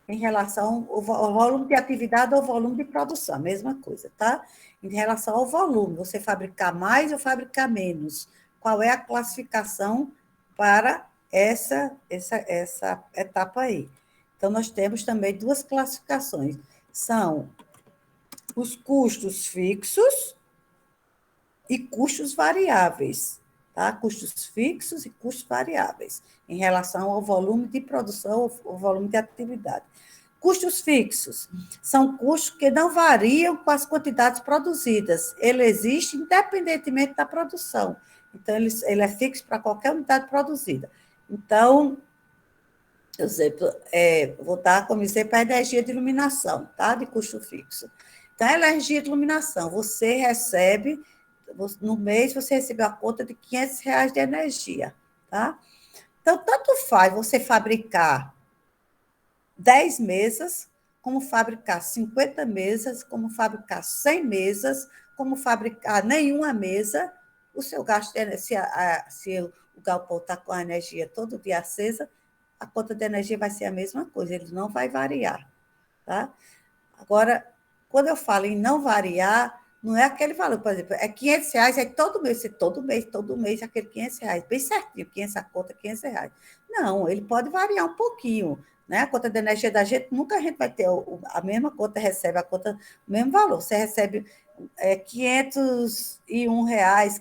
Em relação ao volume de atividade ou volume de produção, a mesma coisa, tá? Em relação ao volume, você fabricar mais ou fabricar menos? Qual é a classificação para essa etapa aí? Então, nós temos também duas classificações. São os custos fixos e custos variáveis, tá? Custos fixos e custos variáveis, em relação ao volume de produção ou volume de atividade. Custos fixos são custos que não variam com as quantidades produzidas. Ele existe independentemente da produção. Então, ele é fixo para qualquer unidade produzida. Então, por exemplo, vou dar como exemplo a energia de iluminação, tá? De custo fixo. Então, a energia de iluminação, você recebe, no mês, você recebeu a conta de R$ 500 de energia, tá? Então, tanto faz você fabricar 10 mesas, como fabricar 50 mesas, como fabricar 100 mesas, como fabricar nenhuma mesa, o seu gasto de energia, se o galpão está com a energia todo dia acesa, a conta de energia vai ser a mesma coisa, ele não vai variar. tá? Agora, quando eu falo em não variar, não é aquele valor, por exemplo, é R$ 500, é todo mês, aquele R$ 500, bem certinho, 500 a conta, R$ 500. Não, ele pode variar um pouquinho, né? A conta de energia da gente, nunca a gente vai ter a mesma conta, recebe a conta, o mesmo valor. Você recebe R$ 501,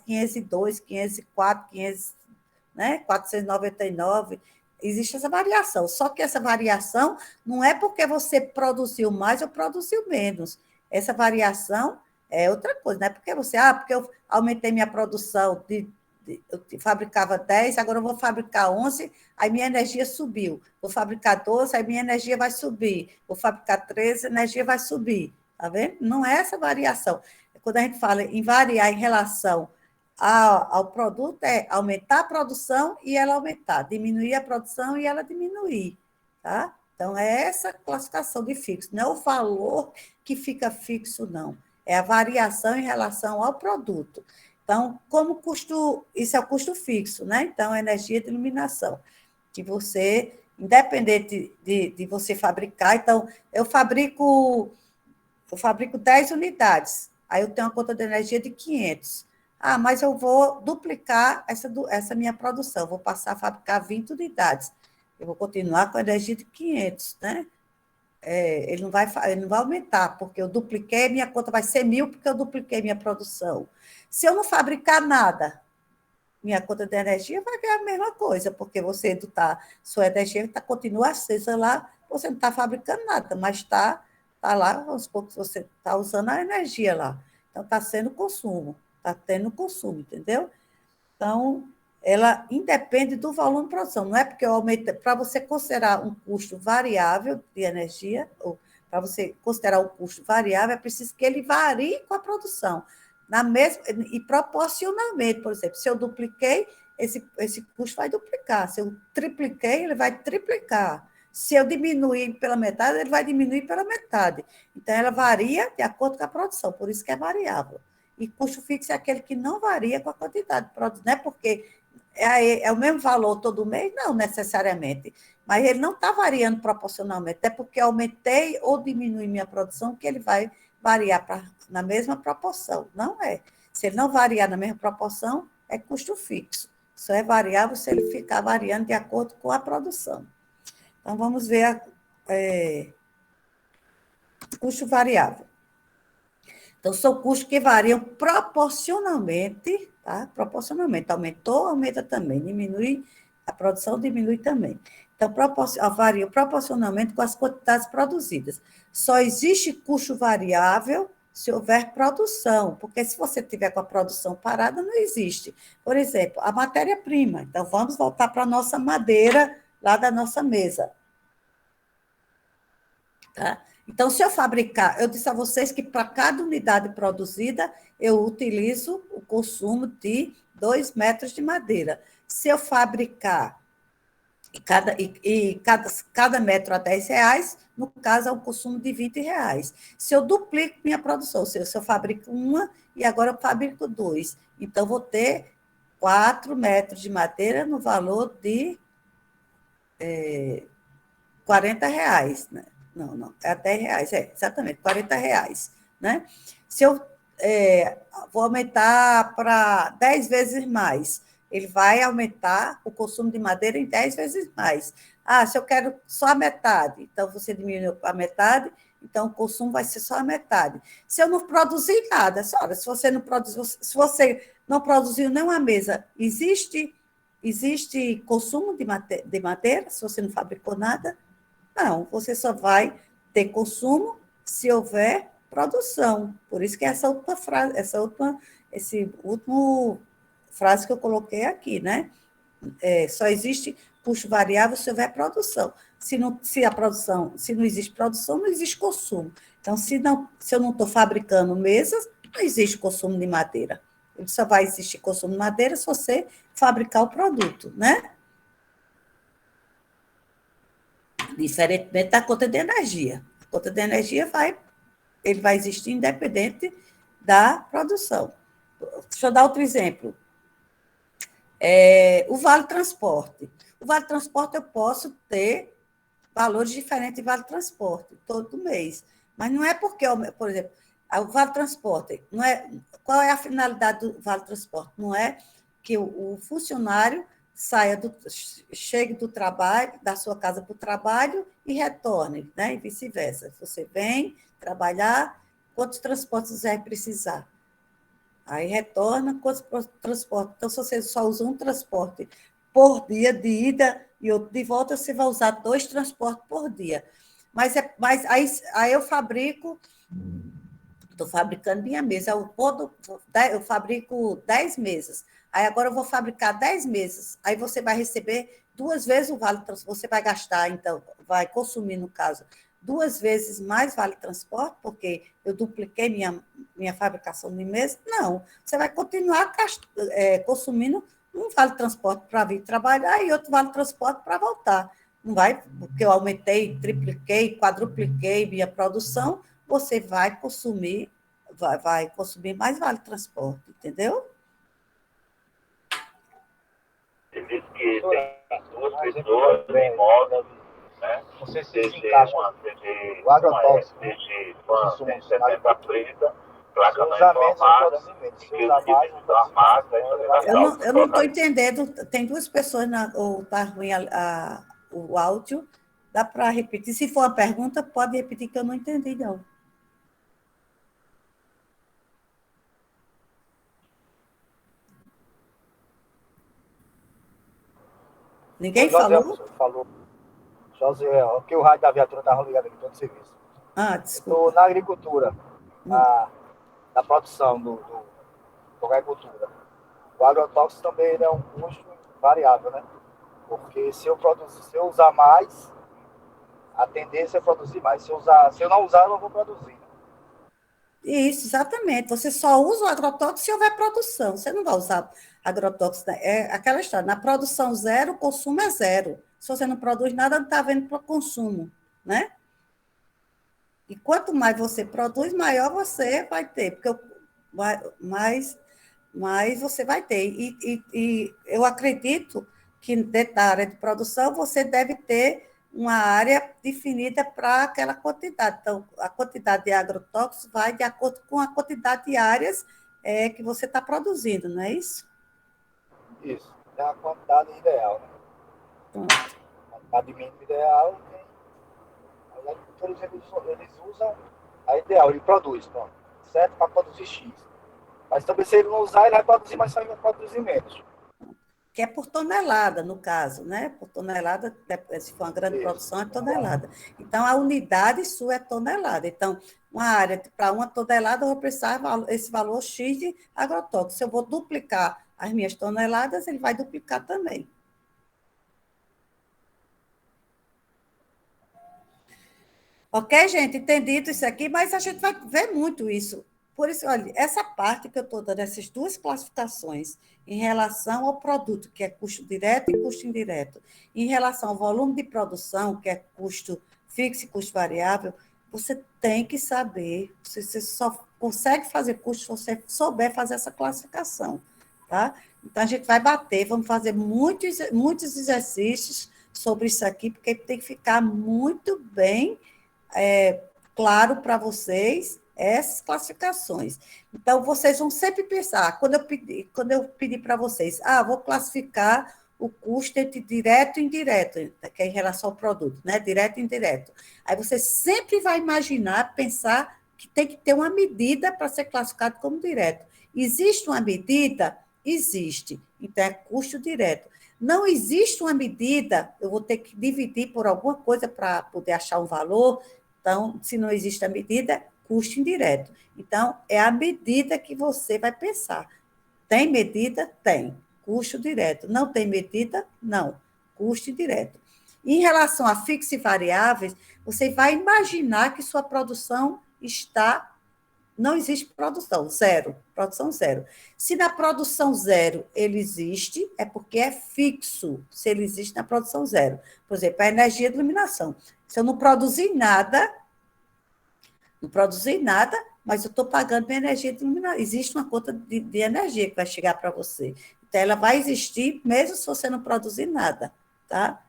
502, 504, 500, né? 499. Existe essa variação. Só que essa variação não é porque você produziu mais ou produziu menos. Essa variação é outra coisa, não é porque porque eu aumentei minha produção eu fabricava 10, agora eu vou fabricar 11, aí minha energia subiu. Vou fabricar 12, aí minha energia vai subir. Vou fabricar 13, a energia vai subir. Tá vendo? Não é essa variação. Quando a gente fala em variar em relação ao produto, é aumentar a produção e ela aumentar, diminuir a produção e ela diminuir. Tá? Então, é essa classificação de fixo. Não é o valor que fica fixo, não. É a variação em relação ao produto. Então, como custo, isso é o custo fixo, né? Então, energia de iluminação, que você, independente de você fabricar, então, eu fabrico 10 unidades, aí eu tenho uma conta de energia de 500. Mas eu vou duplicar essa minha produção, vou passar a fabricar 20 unidades. Eu vou continuar com a energia de 500, né? Ele não vai aumentar, porque eu dupliquei, minha conta vai ser 1.000, porque eu dupliquei minha produção. Se eu não fabricar nada, minha conta de energia vai ver a mesma coisa, porque sua energia continua acesa lá, você não está fabricando nada, mas está lá, vamos supor que você está usando a energia lá. Então, está sendo consumo, está tendo consumo, entendeu? Então, ela independe do volume de produção. Não é porque eu aumento, para você considerar um custo variável de energia, ou para você considerar um custo variável, é preciso que ele varie com a produção. E proporcionalmente, por exemplo, se eu dupliquei, esse custo vai duplicar. Se eu tripliquei, ele vai triplicar. Se eu diminuir pela metade, ele vai diminuir pela metade. Então, ela varia de acordo com a produção, por isso que é variável. E custo fixo é aquele que não varia com a quantidade de produto, não é porque é o mesmo valor todo mês? Não, necessariamente. Mas ele não está variando proporcionalmente, é porque aumentei ou diminui minha produção que ele vai variar na mesma proporção. Não é. Se ele não variar na mesma proporção, é custo fixo. Só é variável se ele ficar variando de acordo com a produção. Então, vamos ver custo variável. Então, são custos que variam proporcionalmente, tá? Proporcionalmente. Aumentou, aumenta também. Diminui, a produção diminui também. Então, varia proporcionalmente com as quantidades produzidas. Só existe custo variável se houver produção, porque se você tiver com a produção parada, não existe. Por exemplo, a matéria-prima. Então, vamos voltar para a nossa madeira lá da nossa mesa. Tá? Então, se eu fabricar, eu disse a vocês que para cada unidade produzida, eu utilizo o consumo de 2 metros de madeira. Se eu fabricar cada metro a R$ 10, no caso, é um consumo de R$ 20. Se eu duplico minha produção, se eu fabrico uma e agora eu fabrico 2, então vou ter 4 metros de madeira no valor de R$ 40, né? Não, é R$ 10, exatamente, R$ 40, né? Se eu vou aumentar para 10 vezes mais, ele vai aumentar o consumo de madeira em 10 vezes mais. Se eu quero só a metade, então você diminui a metade, então o consumo vai ser só a metade. Se eu não produzir nada, se você não produziu nenhuma mesa, existe consumo de madeira, se você não fabricou nada? Não, você só vai ter consumo se houver produção. Por isso que essa última frase que eu coloquei aqui, né? Só existe custo variável se houver produção. Se não existe produção, não existe consumo. Então, se eu não estou fabricando mesas, não existe consumo de madeira. Ele só vai existir consumo de madeira se você fabricar o produto, né? Diferentemente da conta de energia. A conta de energia ele vai existir independente da produção. Deixa eu dar outro exemplo. O vale transporte. O vale transporte eu posso ter, valores diferentes de vale transporte todo mês. Mas não é porque, por exemplo, o vale transporte, não é, qual é a finalidade do vale transporte? Não é que o funcionário chegue do trabalho, da sua casa para o trabalho e retorne, né? E vice-versa. Você vem trabalhar, quantos transportes você vai precisar? Aí retorna, quantos transportes? Então, se você só usa um transporte por dia de ida e outro de volta, você vai usar 2 transportes por dia. Mas aí eu fabrico, estou fabricando minha mesa, eu fabrico 10 mesas. Aí agora eu vou fabricar 10 mesas. Aí você vai receber 2 vezes o vale transporte. Você vai gastar, então, vai consumir, no caso, 2 vezes mais vale transporte, porque eu dupliquei minha fabricação de mesa. Não, você vai continuar consumindo um vale transporte para vir trabalhar e outro vale transporte para voltar. Não vai, porque eu aumentei, tripliquei, quadrupliquei minha produção, você vai consumir mais vale transporte, entendeu? Ele disse que tem 2 pessoas no imóvel, né? Não sei se DG1, se encaixa. DG, O agrotóxico, DG1, tem 70 preta, se placa não usa menos, eu informada, produzo menos. Se que usa o tipo mais, eu de produzo armado, aí mais. fazer Eu não estou entendendo. Tem 2 pessoas, ou está ruim o áudio. Dá para repetir? Se for uma pergunta, pode repetir, que eu não entendi, não. Ninguém O José falou? falou. José, porque o rádio da viatura estava ligado aqui, todo serviço. Ah, Eu estou desculpa. na agricultura, na produção da agricultura. O agrotóxico também ele é um custo variável, né? Porque se eu usar mais, a tendência é produzir mais. Se eu não usar, eu não vou produzir. Isso, exatamente. Você só usa o agrotóxico se houver produção. Você não vai usar agrotóxico. É aquela história. Na produção zero, o consumo é zero. Se você não produz nada, não está vendo para o consumo, né? E quanto mais você produz, maior você vai ter, porque mais você vai ter. E eu acredito que dentro da área de produção você deve ter uma área definida para aquela quantidade. Então, a quantidade de agrotóxicos vai de acordo com a quantidade de áreas que você está produzindo, não é isso? Isso. É a quantidade ideal, né? Pronto. A quantidade mínima ideal. Os agricultores eles usam a ideal, ele produz, pronto, certo? Para produzir X. Mas também se ele não usar, ele vai produzir, mas só vai produzir menos. Que é por tonelada, no caso, né? Por tonelada, se for uma grande produção, é tonelada. Então, a unidade sua é tonelada. Então, uma área, para 1 tonelada, eu vou precisar esse valor X de agrotóxico. Se eu vou duplicar as minhas toneladas, ele vai duplicar também. Ok, gente? Entendido isso aqui, mas a gente vai ver muito isso. Por isso, olha, essa parte que eu estou dando, essas 2 classificações, em relação ao produto, que é custo direto e custo indireto, em relação ao volume de produção, que é custo fixo e custo variável, você tem que saber, você só consegue fazer custo se você souber fazer essa classificação, tá? Então, a gente vai bater, vamos fazer muitos exercícios sobre isso aqui, porque tem que ficar muito bem claro para vocês essas classificações. Então, vocês vão sempre pensar, quando eu pedir para vocês, vou classificar o custo entre direto e indireto, que é em relação ao produto, né? Direto e indireto. Aí você sempre vai imaginar, pensar que tem que ter uma medida para ser classificado como direto. Existe uma medida? Existe. Então, é custo direto. Não existe uma medida, eu vou ter que dividir por alguma coisa para poder achar um valor. Então, se não existe a medida, custo indireto. Então, é a medida que você vai pensar. Tem medida? Tem. Custo direto. Não tem medida? Não. Custo indireto. Em relação a fixos e variáveis, você vai imaginar que sua produção está. Não existe produção, zero. Produção zero. Se na produção zero ele existe, é porque é fixo, se ele existe na produção zero. Por exemplo, a energia de iluminação. Se eu não produzir nada, mas eu estou pagando minha energia de iluminação. Existe uma conta de energia que vai chegar para você. Então, ela vai existir mesmo se você não produzir nada, tá?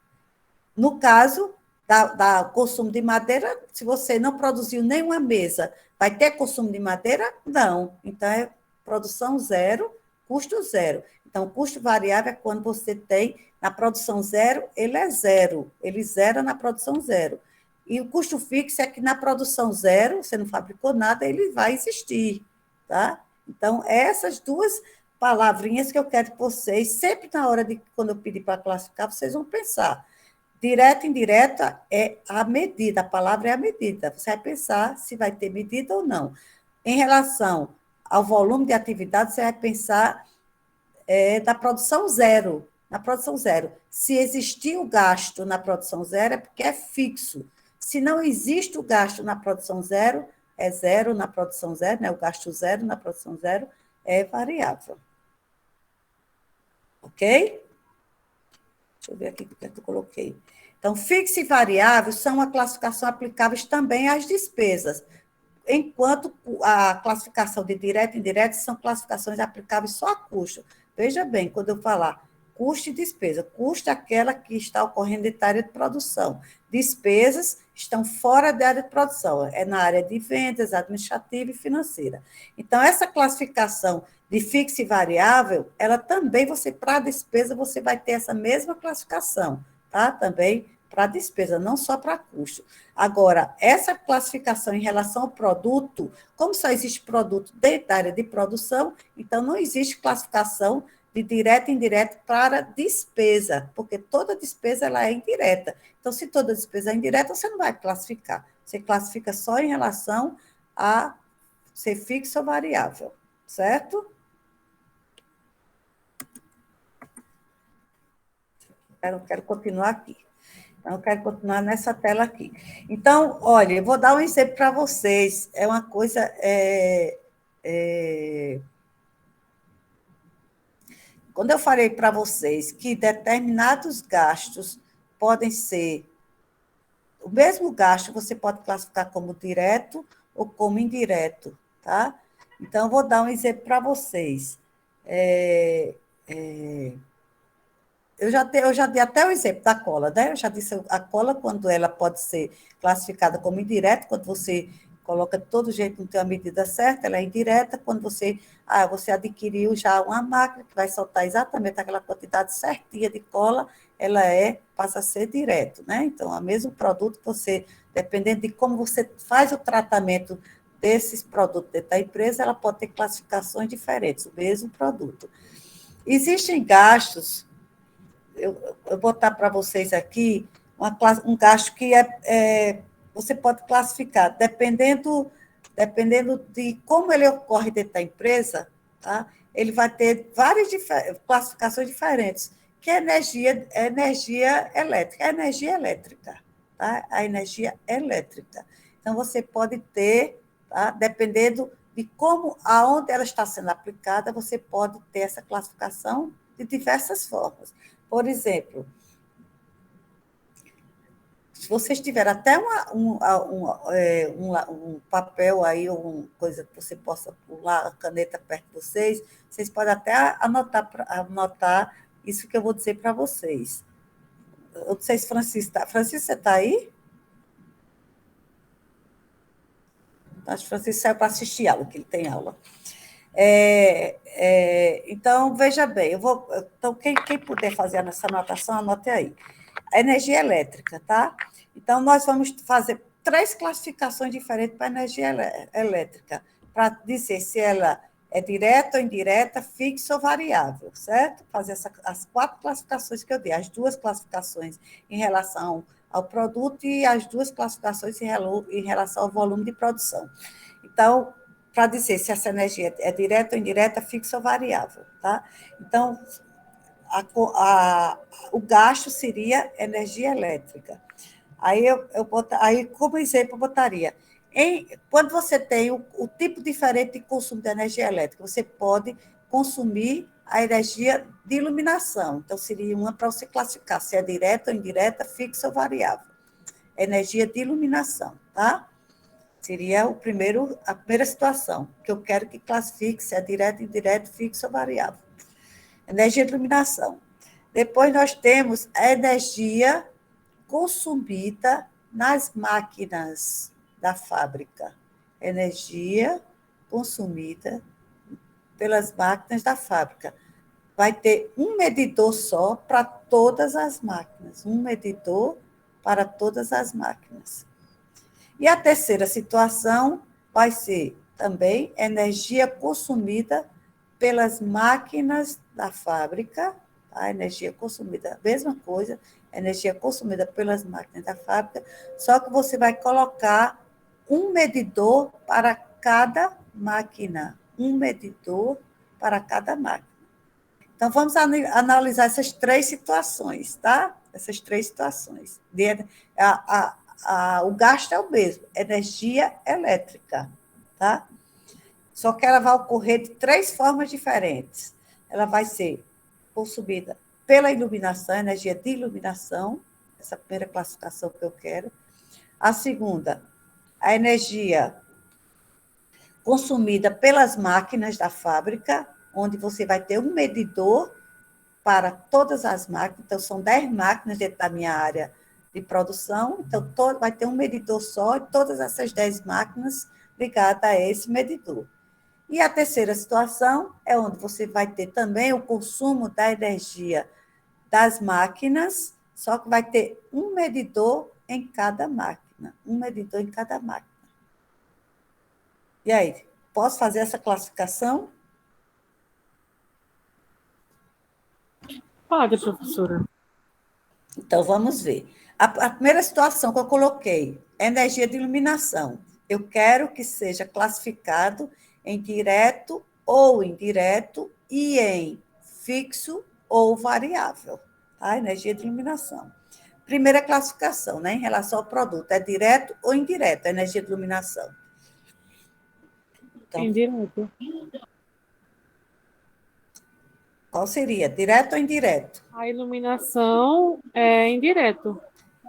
No caso, da consumo de madeira, se você não produziu nenhuma mesa, vai ter consumo de madeira? Não. Então, é produção zero, custo zero. Então, o custo variável é quando você tem, na produção zero, ele é zero. Ele zera na produção zero. E o custo fixo é que na produção zero, você não fabricou nada, ele vai existir. Tá? Então, essas duas palavrinhas que eu quero que vocês, sempre na hora de, quando eu pedir para classificar, vocês vão pensar. Direta e indireta é a medida, a palavra é a medida. Você vai pensar se vai ter medida ou não. Em relação ao volume de atividade, você vai pensar da produção zero. Na produção zero. Se existir o gasto na produção zero, é porque é fixo. Se não existe o gasto na produção zero, é zero na produção zero, né? O gasto zero na produção zero é variável. Ok? Deixa eu ver aqui o que eu coloquei. Então, fixo e variável são uma classificação aplicáveis também às despesas, enquanto a classificação de direto e indireto são classificações aplicáveis só a custo. Veja bem, quando eu falar custo e despesa, custo é aquela que está ocorrendo dentro da área de produção. Despesas estão fora da área de produção, é na área de vendas, administrativa e financeira. Então, essa classificação de fixo e variável, ela também, para a despesa, você vai ter essa mesma classificação, tá? Também para a despesa, não só para custo. Agora, essa classificação em relação ao produto, como só existe produto dentro da área de produção, então não existe classificação de direto e indireto para despesa, porque toda despesa ela é indireta. Então, se toda despesa é indireta, você não vai classificar. Você classifica só em relação a ser fixo ou variável, certo? Eu quero continuar aqui. Então, eu quero continuar nessa tela aqui. Então, olha, eu vou dar um exemplo para vocês. É uma coisa... Quando eu falei para vocês que determinados gastos podem ser... O mesmo gasto você pode classificar como direto ou como indireto, tá? Então, eu vou dar um exemplo para vocês. Eu já dei até o exemplo da cola, né? Eu já disse a cola, quando ela pode ser classificada como indireta, quando você coloca de todo jeito, não tem a medida certa, ela é indireta. Quando você adquiriu já uma máquina que vai soltar exatamente aquela quantidade certinha de cola, ela passa a ser direto, né? Então, o mesmo produto, dependendo de como você faz o tratamento desses produtos dentro da empresa, ela pode ter classificações diferentes, o mesmo produto. Existem gastos... Eu vou botar para vocês aqui um gasto que você pode classificar, dependendo de como ele ocorre dentro da empresa, tá? Ele vai ter várias classificações diferentes, que é energia elétrica. A energia elétrica, tá? A energia elétrica. Então, você pode ter, tá? Dependendo de aonde ela está sendo aplicada, você pode ter essa classificação de diversas formas. Por exemplo, se vocês tiverem até um papel aí, ou uma coisa que você possa pular, a caneta perto de vocês, vocês podem até anotar isso que eu vou dizer para vocês. Eu não sei se Francisco está. Francisco, você está aí? Acho que Francisco saiu para assistir aula, que ele tem aula. Então, veja bem, então, quem puder fazer essa anotação, anote aí. A energia elétrica, tá? Então, nós vamos fazer 3 classificações diferentes para a energia elétrica, para dizer se ela é direta ou indireta, fixa ou variável, certo? Fazer as 4 classificações que eu dei, as 2 classificações em relação ao produto e as 2 classificações em relação ao volume de produção. Então, para dizer se essa energia é direta ou indireta, fixa ou variável, tá? Então, o gasto seria energia elétrica. Aí, como exemplo, eu botaria, quando você tem o tipo diferente de consumo de energia elétrica, você pode consumir a energia de iluminação. Então, seria uma para você classificar se é direta ou indireta, fixa ou variável. Energia de iluminação, tá? Seria a primeira situação, que eu quero que classifique se é direto, indireto, fixo ou variável. Energia de iluminação. Depois nós temos a energia consumida nas máquinas da fábrica. Energia consumida pelas máquinas da fábrica. Vai ter um medidor só para todas as máquinas, um medidor para todas as máquinas. E a terceira situação vai ser também energia consumida pelas máquinas da fábrica, tá? Energia consumida, mesma coisa, energia consumida pelas máquinas da fábrica, só que você vai colocar um medidor para cada máquina, um medidor para cada máquina. Então, vamos analisar essas três situações, tá? Essas três situações. O gasto é o mesmo, energia elétrica, tá? Só que ela vai ocorrer de três formas diferentes. Ela vai ser consumida pela iluminação, energia de iluminação, essa primeira classificação que eu quero. A segunda, a energia consumida pelas máquinas da fábrica, onde você vai ter um medidor para todas as máquinas. Então, são 10 máquinas dentro da minha área de produção, então vai ter um medidor só e todas essas 10 máquinas ligadas a esse medidor. E a terceira situação é onde você vai ter também o consumo da energia das máquinas, só que vai ter um medidor em cada máquina, um medidor em cada máquina. E aí, posso fazer essa classificação? Pode, professora. Então, vamos ver. A primeira situação que eu coloquei, energia de iluminação. Eu quero que seja classificado em direto ou indireto e em fixo ou variável. Tá? Energia de iluminação. Primeira classificação, né, em relação ao produto, é direto ou indireto a energia de iluminação? Então, Indireto. qual seria? Direto ou indireto? A iluminação é indireto.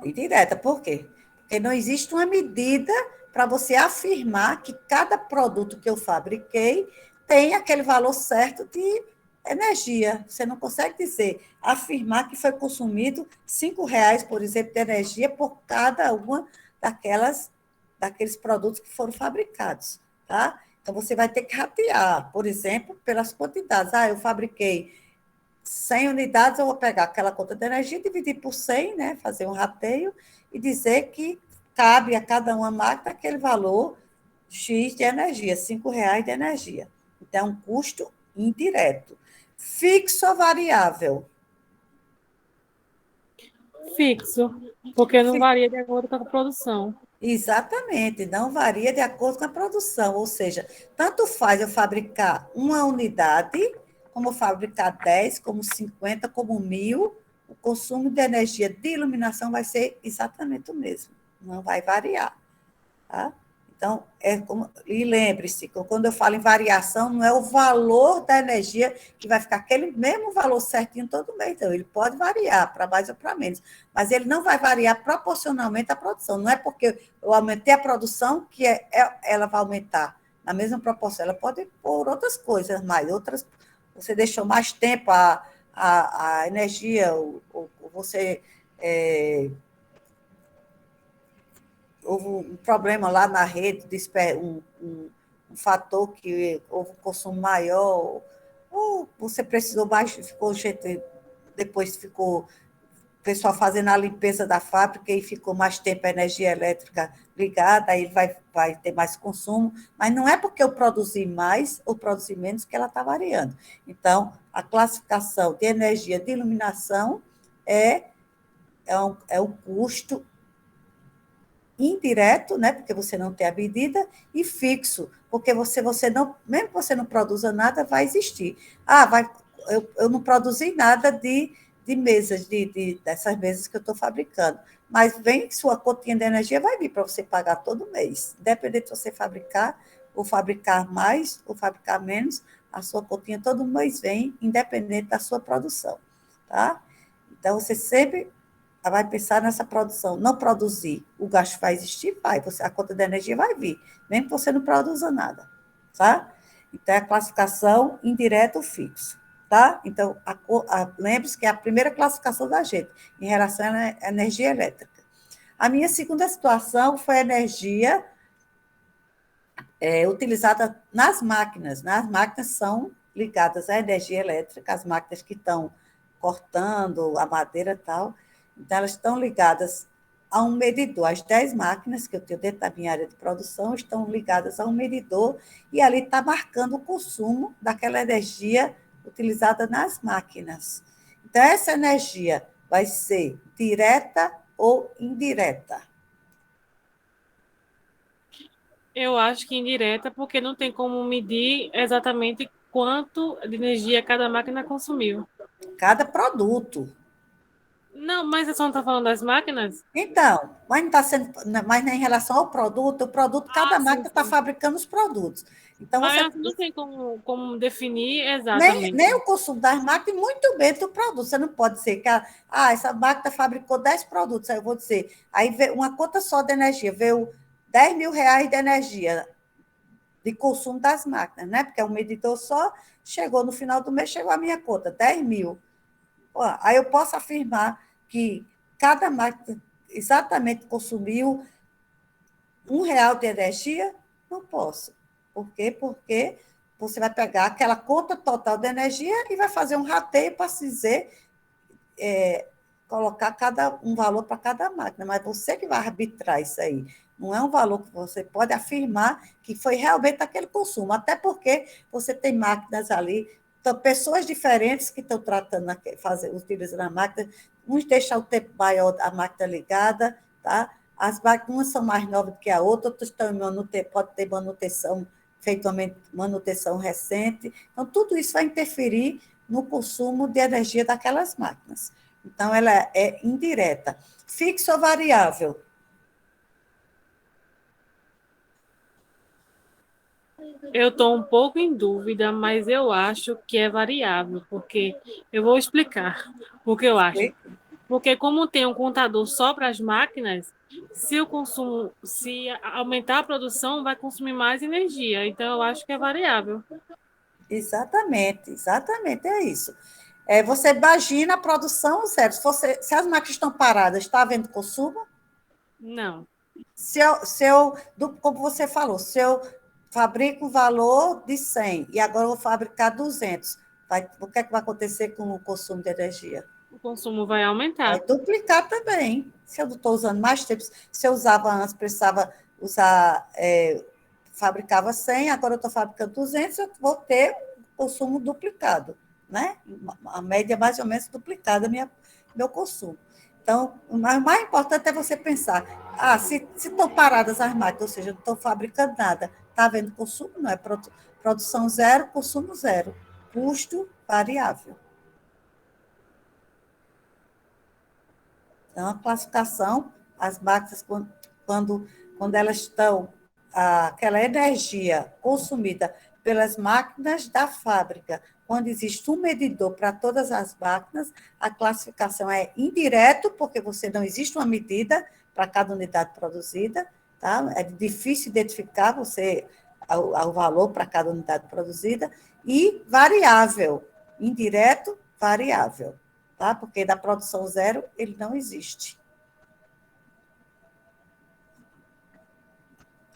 Indireta, por quê? Porque não existe uma medida para você afirmar que cada produto que eu fabriquei tem aquele valor certo de energia. Você não consegue dizer, afirmar que foi consumido R$ 5, por exemplo, de energia por cada uma daqueles produtos que foram fabricados, tá? Então, você vai ter que ratear, por exemplo, pelas quantidades. Eu fabriquei 100 unidades, eu vou pegar aquela conta de energia, dividir por 100, né, fazer um rateio e dizer que cabe a cada uma máquina aquele valor X de energia, R$ 5 de energia. Então, é um custo indireto. Fixo ou variável? Fixo, porque não varia de acordo com a produção. Exatamente, não varia de acordo com a produção, ou seja, tanto faz eu fabricar uma unidade, como fabricar 10, como 50, como 1.000, o consumo de energia de iluminação vai ser exatamente o mesmo, não vai variar, tá? Então, e lembre-se, quando eu falo em variação, não é o valor da energia que vai ficar aquele mesmo valor certinho todo mês, então, ele pode variar para mais ou para menos, mas ele não vai variar proporcionalmente à produção. Não é porque eu aumentei a produção que ela vai aumentar na mesma proporção, ela pode por outras coisas, você deixou mais tempo a energia, ou você... houve um problema lá na rede, um fator que houve um consumo maior, ou você precisou mais, depois ficou o pessoal fazendo a limpeza da fábrica e ficou mais tempo a energia elétrica ligada, aí vai ter mais consumo, mas não é porque eu produzi mais ou produzi menos que ela está variando. Então, a classificação de energia de iluminação é o custo indireto, né, porque você não tem a medida, e fixo, porque você não, mesmo que você não produza nada, vai existir. Eu não produzi nada de mesas, dessas mesas que eu estou fabricando, mas vem sua continha de energia, vai vir para você pagar todo mês, independente de você fabricar, ou fabricar mais, ou fabricar menos, a sua continha todo mês vem, independente da sua produção, tá? Então, você sempre vai pensar nessa produção. Não produzir, o gasto vai existir? Vai. A conta de energia vai vir, mesmo que você não produza nada. Tá? Então, é a classificação indireto ou fixo. tá? Então, lembre-se que é a primeira classificação da gente, em relação à energia elétrica. A minha segunda situação foi a energia utilizada nas máquinas. As máquinas são ligadas à energia elétrica, as máquinas que estão cortando a madeira e tal, então elas estão ligadas a um medidor. As 10 máquinas que eu tenho dentro da minha área de produção estão ligadas a um medidor e ali está marcando o consumo daquela energia utilizada nas máquinas. Então, essa energia vai ser direta ou indireta? Eu acho que indireta, porque não tem como medir exatamente quanto de energia cada máquina consumiu. Cada produto. Não, mas a senhora não está falando das máquinas? Então, mas não está sendo, mas em relação ao produto, cada Sim, máquina está sim. fabricando os produtos. Então, Mas não tem como definir nem exatamente. o consumo das máquinas, e muito bem do produto. Você não pode dizer que essa máquina fabricou 10 produtos. Aí eu vou dizer, aí veio uma conta só de energia, veio R$ 10.000 de energia de consumo das máquinas, né? Porque é um medidor só, chegou no final do mês, chegou a minha conta, 10 mil. Pô, aí eu posso afirmar que cada máquina exatamente consumiu R$ 1 de energia? Não posso. Por quê? Porque você vai pegar aquela conta total de energia e vai fazer um rateio para se dizer, colocar um valor para cada máquina, mas você que vai arbitrar isso aí. Não é um valor que você pode afirmar que foi realmente aquele consumo, até porque você tem máquinas ali, então, pessoas diferentes que estão tratando, utilizando a máquina, uns deixam o tempo maior a máquina ligada, tá? As máquinas, umas são mais novas do que a outra, outras estão pode ter manutenção, feito uma manutenção recente. Então, tudo isso vai interferir no consumo de energia daquelas máquinas. Então, ela é indireta. Fixo ou variável? Eu estou um pouco em dúvida, mas eu acho que é variável, porque eu vou explicar o que eu acho. Porque como tem um contador só para as máquinas, se aumentar a produção, vai consumir mais energia. Então, eu acho que é variável. Exatamente, é isso. Você imagina a produção zero. Se as máquinas estão paradas, está havendo consumo? Não. Como você falou, se eu fabrico o valor de 100 e agora eu vou fabricar 200, o que é que vai acontecer com o consumo de energia? O consumo vai Vai aumentar. duplicar também. Se eu não estou usando mais tempo, se eu usava antes, precisava usar, fabricava 100, agora eu estou fabricando 200, eu vou ter o consumo duplicado, né? A média mais ou menos duplicada, meu consumo. Então, o mais importante é você pensar, se estão paradas as máquinas, ou seja, não estão fabricando nada, está havendo consumo? Não, é produção zero, consumo zero, custo variável. Então, a classificação, as máquinas, quando elas estão, aquela energia consumida pelas máquinas da fábrica, quando existe um medidor para todas as máquinas, a classificação é indireto, porque não existe uma medida para cada unidade produzida, tá? É difícil identificar o valor para cada unidade produzida, e variável, indireto, variável. Tá? Porque da produção zero ele não existe.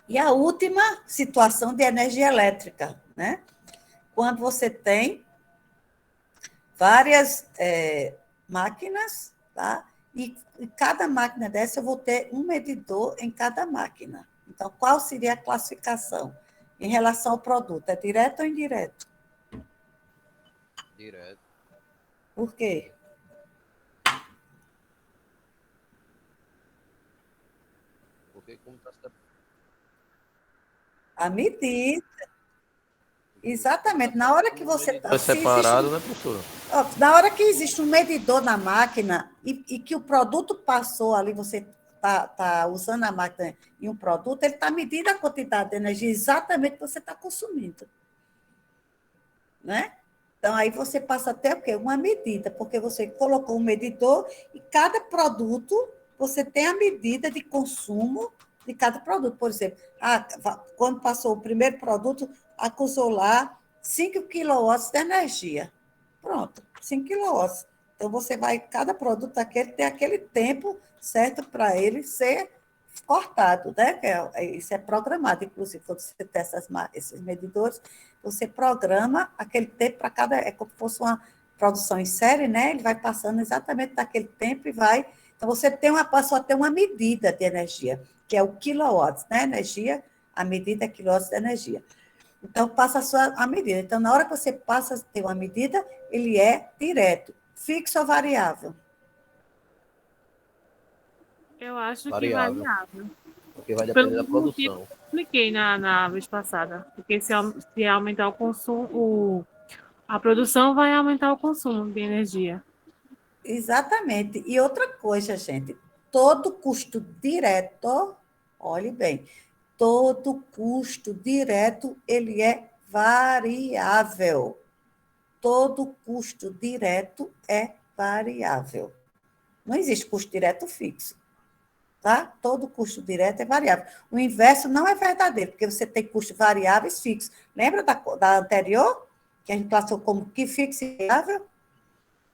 E a última situação de energia elétrica, né? Quando você tem várias máquinas, tá? E cada máquina dessa eu vou ter um medidor em cada máquina. Então, qual seria a classificação em relação ao produto? É direto ou indireto? Direto. Por quê? Porque como está A medida. Exatamente. Na hora que você está. separado, né, professora? Na hora que existe um medidor na máquina e que o produto passou ali, você está usando a máquina em um produto, ele está medindo a quantidade de energia exatamente que você está consumindo. Né? Então, aí você passa até o quê? Uma medida, porque você colocou um medidor e cada produto, você tem a medida de consumo de cada produto. Por exemplo, quando passou o primeiro produto, acusou lá 5 quilowatts de energia. Pronto, 5 quilowatts. Então, cada produto daquele tem aquele tempo certo para ele ser cortado, né? Isso é programado, inclusive, quando você tem esses medidores, você programa aquele tempo para cada. É como se fosse uma produção em série, né? Ele vai passando exatamente daquele tempo e vai. Então, você passou a ter uma medida de energia, que é o quilowatts, né? Energia, a medida é quilowatts de energia. Então, passa a medida. Então, na hora que você passa a ter uma medida, ele é direto, fixo ou variável? Eu acho que Variável. variável. Porque vai Pelo depender da mesmo motivo produção. que eu expliquei na vez passada. Porque se aumentar o consumo, a produção vai aumentar o consumo de energia. Exatamente. E outra coisa, gente, todo custo direto, olhe bem, todo custo direto, ele é variável. Todo custo direto é variável. Não existe custo direto fixo, tá? Todo custo direto é variável. O inverso não é verdadeiro, porque você tem custos variáveis fixos. Lembra da anterior, que a gente classificou como que fixo e variável?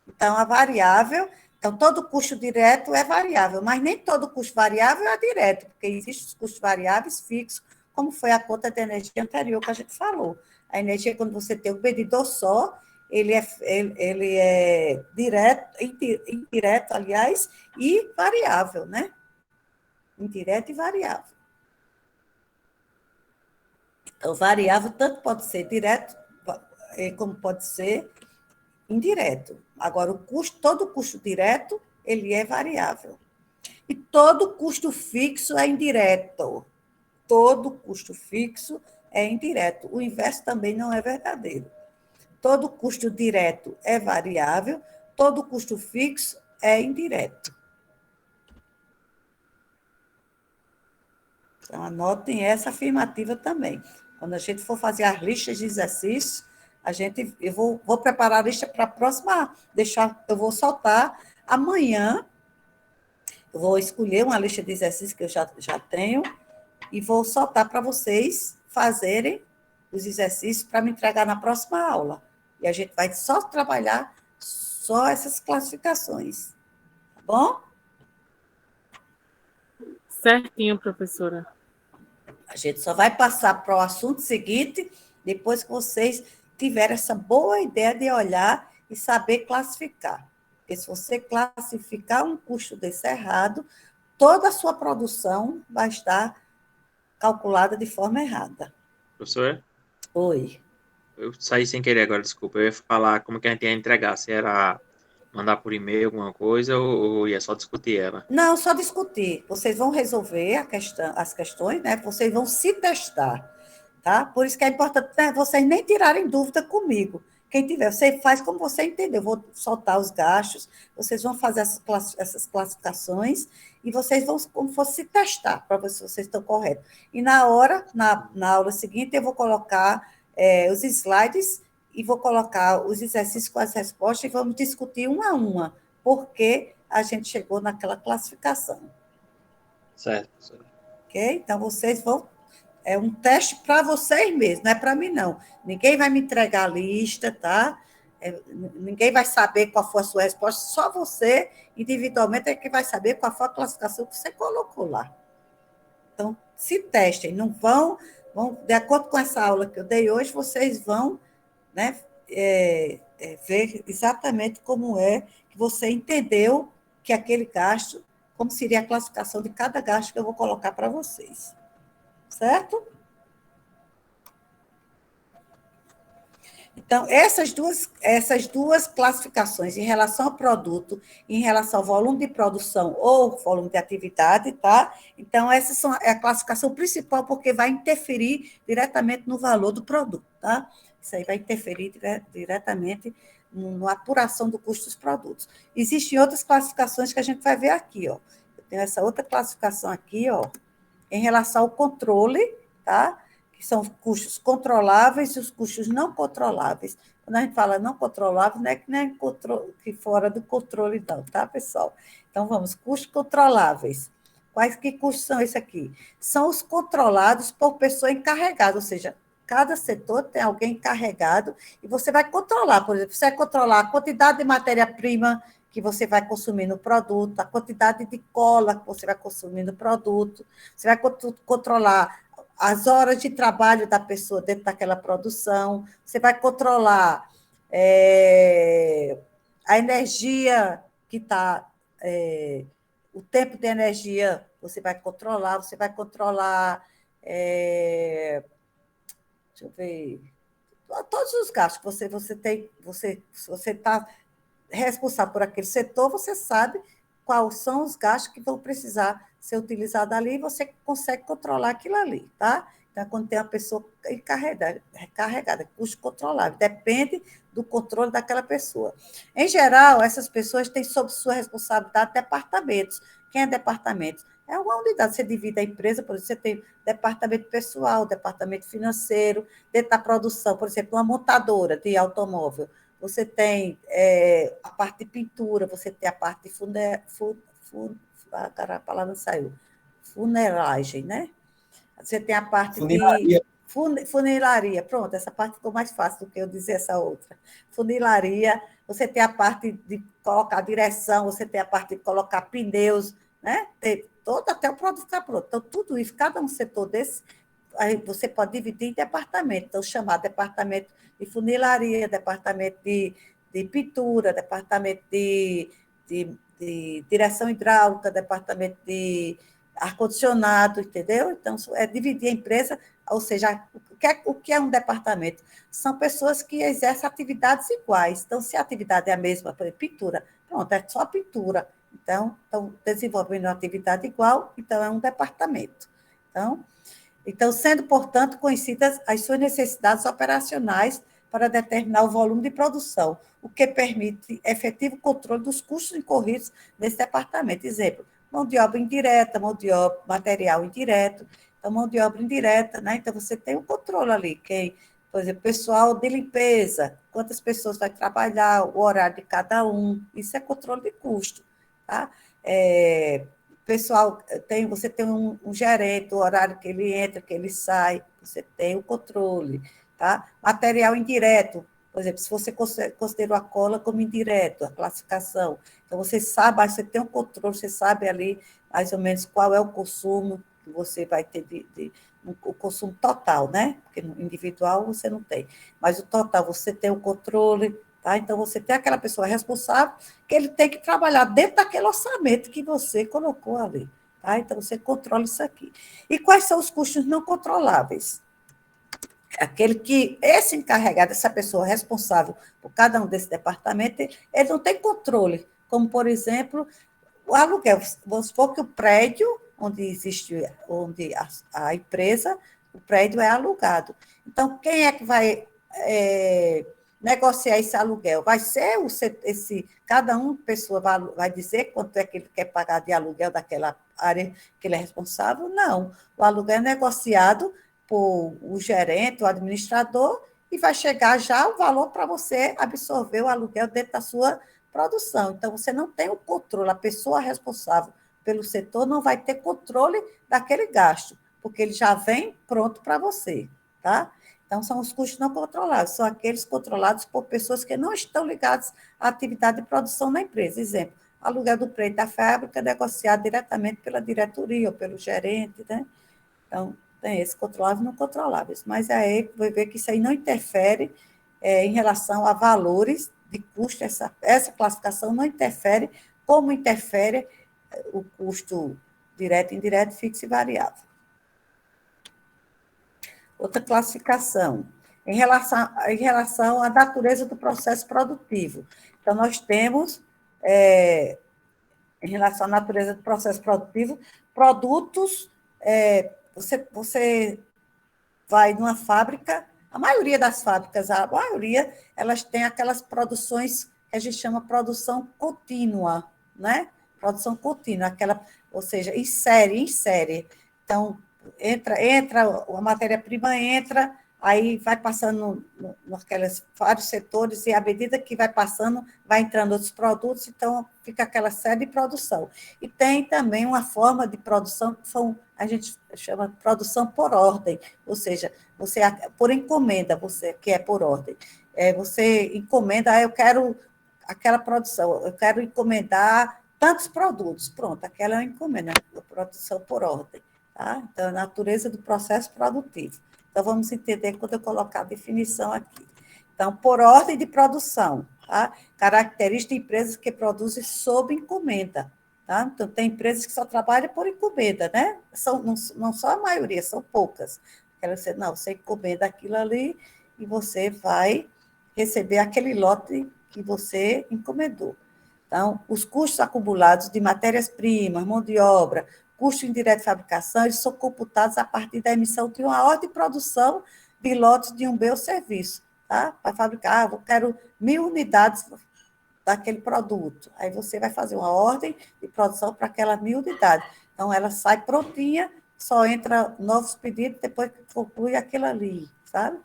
Então, a variável, então, todo custo direto é variável, mas nem todo custo variável é direto, porque existem os custos variáveis fixos, como foi a conta de energia anterior que a gente falou. A energia, quando você tem um medidor só, ele é direto, indireto, aliás, e variável, né? Indireto e variável. Então, variável tanto pode ser direto, como pode ser indireto. Agora, todo custo direto, ele é variável. E todo custo fixo é indireto. Todo custo fixo é indireto. O inverso também não é verdadeiro. Todo custo direto é variável, todo custo fixo é indireto. Então, anotem essa afirmativa também. Quando a gente for fazer as listas de exercícios, eu vou preparar a lista para a próxima, eu vou soltar amanhã, eu vou escolher uma lista de exercícios que eu já tenho e vou soltar para vocês fazerem os exercícios para me entregar na próxima aula. E a gente vai só trabalhar só essas classificações. Tá bom? Certinho, professora. A gente só vai passar para o assunto seguinte depois que vocês tiverem essa boa ideia de olhar e saber classificar. Porque se você classificar um custo desse errado, toda a sua produção vai estar calculada de forma errada. Professora, Oi. eu saí sem querer agora, desculpa. Eu ia falar como que a gente ia entregar, se era mandar por e-mail alguma coisa ou ia só discutir ela. Não, só discutir. Vocês vão resolver as questões, né? Vocês vão se testar, tá? Por isso que é importante, né, vocês nem tirarem dúvida comigo. Quem tiver, você faz como você entender. Eu vou soltar os gastos, vocês vão fazer essas classificações e vocês vão, como fosse, se testar para ver se vocês estão corretos. E na aula seguinte, eu vou colocar os slides e vou colocar os exercícios com as respostas e vamos discutir uma a uma, porque a gente chegou naquela classificação. Certo, professora. Ok? Então, vocês vão. É um teste para vocês mesmos, não é para mim, não. Ninguém vai me entregar a lista, tá? Ninguém vai saber qual foi a sua resposta, só você, individualmente, é que vai saber qual foi a classificação que você colocou lá. Então, se testem, não vão, de acordo com essa aula que eu dei hoje, vocês vão, né, ver exatamente como é que você entendeu que aquele gasto, como seria a classificação de cada gasto que eu vou colocar para vocês. Certo? Então, essas duas classificações em relação ao produto, em relação ao volume de produção ou volume de atividade, tá? Então, essa é a classificação principal, porque vai interferir diretamente no valor do produto, tá? Isso aí vai interferir diretamente na apuração do custo dos produtos. Existem outras classificações que a gente vai ver aqui, ó. Eu tenho essa outra classificação aqui, ó, em relação ao controle, tá? Que são custos controláveis e os custos não controláveis. Quando a gente fala não controlável, não é que nem que fora do controle, não, tá, pessoal? Então, vamos, custos controláveis. Que custos são esses aqui? São os controlados por pessoa encarregada, ou seja, cada setor tem alguém encarregado e você vai controlar, por exemplo, você vai controlar a quantidade de matéria-prima que você vai consumir no produto, a quantidade de cola que você vai consumir no produto, você vai controlar as horas de trabalho da pessoa dentro daquela produção, você vai controlar a energia que está, o tempo de energia você vai controlar, deixa eu ver, todos os gastos que você tem, se você está responsável por aquele setor, você sabe quais são os gastos que vão precisar ser utilizados ali e você consegue controlar aquilo ali, tá? Então, quando tem uma pessoa recarregada, custo controlável, depende do controle daquela pessoa. Em geral, essas pessoas têm sob sua responsabilidade departamentos. Quem é departamento? É uma unidade, você divide a empresa, por exemplo, você tem departamento pessoal, departamento financeiro, dentro da produção, por exemplo, uma montadora de automóvel, você tem a parte de pintura, você tem a parte de a palavra saiu, funeragem, né? Você tem a parte de funilaria, pronto, essa parte ficou mais fácil do que eu dizer essa outra. Funilaria, você tem a parte de colocar direção, você tem a parte de colocar pneus, né? Tem todo até o produto ficar pronto. Então, tudo isso, cada um setor desse, aí você pode dividir em departamento. Então, chamar departamento de funilaria, departamento de pintura, departamento de direção hidráulica, departamento de ar-condicionado, entendeu? Então, é dividir a empresa, ou seja, o que é um departamento? São pessoas que exercem atividades iguais. Então, se a atividade é a mesma, por exemplo, pintura, pronto, é só pintura. Então, estão desenvolvendo uma atividade igual, então é um departamento. Então, sendo, portanto, conhecidas as suas necessidades operacionais para determinar o volume de produção, o que permite efetivo controle dos custos incorridos nesse departamento. Exemplo, mão de obra indireta, mão de obra, material indireto, então, mão de obra indireta, né? Então, você tem um controle ali, por exemplo, pessoal de limpeza, quantas pessoas vai trabalhar, o horário de cada um, isso é controle de custo, tá? Pessoal, você tem um gerente, o horário que ele entra, que ele sai, você tem o controle, tá? Material indireto, por exemplo, se você considerou a cola como indireto, a classificação, então você sabe, você tem um controle, você sabe ali mais ou menos qual é o consumo que você vai ter o consumo total, né? Porque no individual você não tem, mas o total você tem o controle, tá? Então você tem aquela pessoa responsável que ele tem que trabalhar dentro daquele orçamento que você colocou ali, tá? Então você controla isso aqui. E quais são os custos não controláveis? Aquele que, esse encarregado, essa pessoa responsável por cada um desses departamentos, ele não tem controle, como, por exemplo, o aluguel. Vamos supor que o prédio onde existe, onde a empresa, o prédio é alugado. Então, quem é que vai negociar esse aluguel? Vai ser cada pessoa vai dizer quanto é que ele quer pagar de aluguel daquela área que ele é responsável? Não. O aluguel é negociado por o gerente, o administrador, e vai chegar já o valor para você absorver o aluguel dentro da sua produção. Então, você não tem o controle, a pessoa responsável pelo setor não vai ter controle daquele gasto, porque ele já vem pronto para você, tá? Então, são os custos não controlados, são aqueles controlados por pessoas que não estão ligadas à atividade de produção na empresa. Exemplo, aluguel do prédio da fábrica negociado diretamente pela diretoria ou pelo gerente, né? Então, tem esses controláveis e não controláveis. Mas aí vai ver que isso aí não interfere em relação a valores de custo, essa classificação não interfere como interfere o custo direto, indireto, fixo e variável. Outra classificação, em relação à natureza do processo produtivo. Então, nós temos, em relação à natureza do processo produtivo, produtos, você vai numa fábrica, a maioria das fábricas, elas têm aquelas produções que a gente chama produção contínua, né? Produção contínua, ou seja, em série. Então, entra a matéria-prima, entra, aí vai passando naqueles vários setores, e à medida que vai passando, vai entrando outros produtos, então fica aquela série de produção. E tem também uma forma de produção que a gente chama de produção por ordem, ou seja, você por encomenda, você que é por ordem. Você encomenda, eu quero aquela produção, eu quero encomendar tantos produtos, pronto, aquela é uma encomenda, a produção por ordem. Tá? Então, a natureza do processo produtivo. Então, vamos entender quando eu colocar a definição aqui. Então, por ordem de produção, tá? Característica de empresas que produzem sob encomenda. Tá? Então, tem empresas que só trabalham por encomenda, né? Não só a maioria, são poucas. Você encomenda aquilo ali e você vai receber aquele lote que você encomendou. Então, os custos acumulados de matérias-primas, mão de obra, custo indireto de fabricação, eles são computados a partir da emissão de uma ordem de produção de lotes de um bem ou serviço, tá? Para fabricar, eu quero 1.000 unidades daquele produto. Aí você vai fazer uma ordem de produção para aquelas 1.000 unidades. Então, ela sai prontinha, só entra novos pedidos depois que conclui aquilo ali, sabe?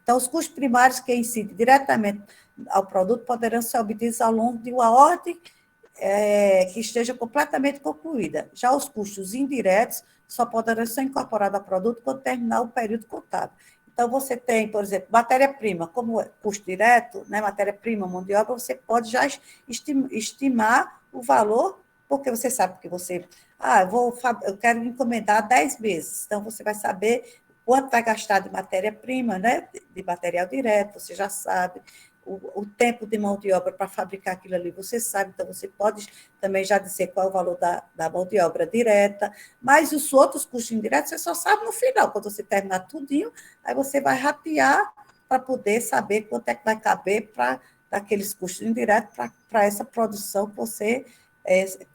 Então, os custos primários que incidem diretamente ao produto poderão ser obtidos ao longo de uma ordem que esteja completamente concluída. Já os custos indiretos só poderão ser incorporados ao produto quando terminar o período contábil. Então, você tem, por exemplo, matéria-prima, como custo direto, né, matéria-prima, mão de obra, você pode já estimar o valor, porque você sabe que você... eu quero encomendar 10 meses, então você vai saber quanto vai gastar de matéria-prima, né, de material direto, você já sabe. O tempo de mão de obra para fabricar aquilo ali, você sabe, então você pode também já dizer qual é o valor da mão de obra direta, mas os outros custos indiretos você só sabe no final, quando você terminar tudinho, aí você vai ratear para poder saber quanto é que vai caber para aqueles custos indiretos para essa produção que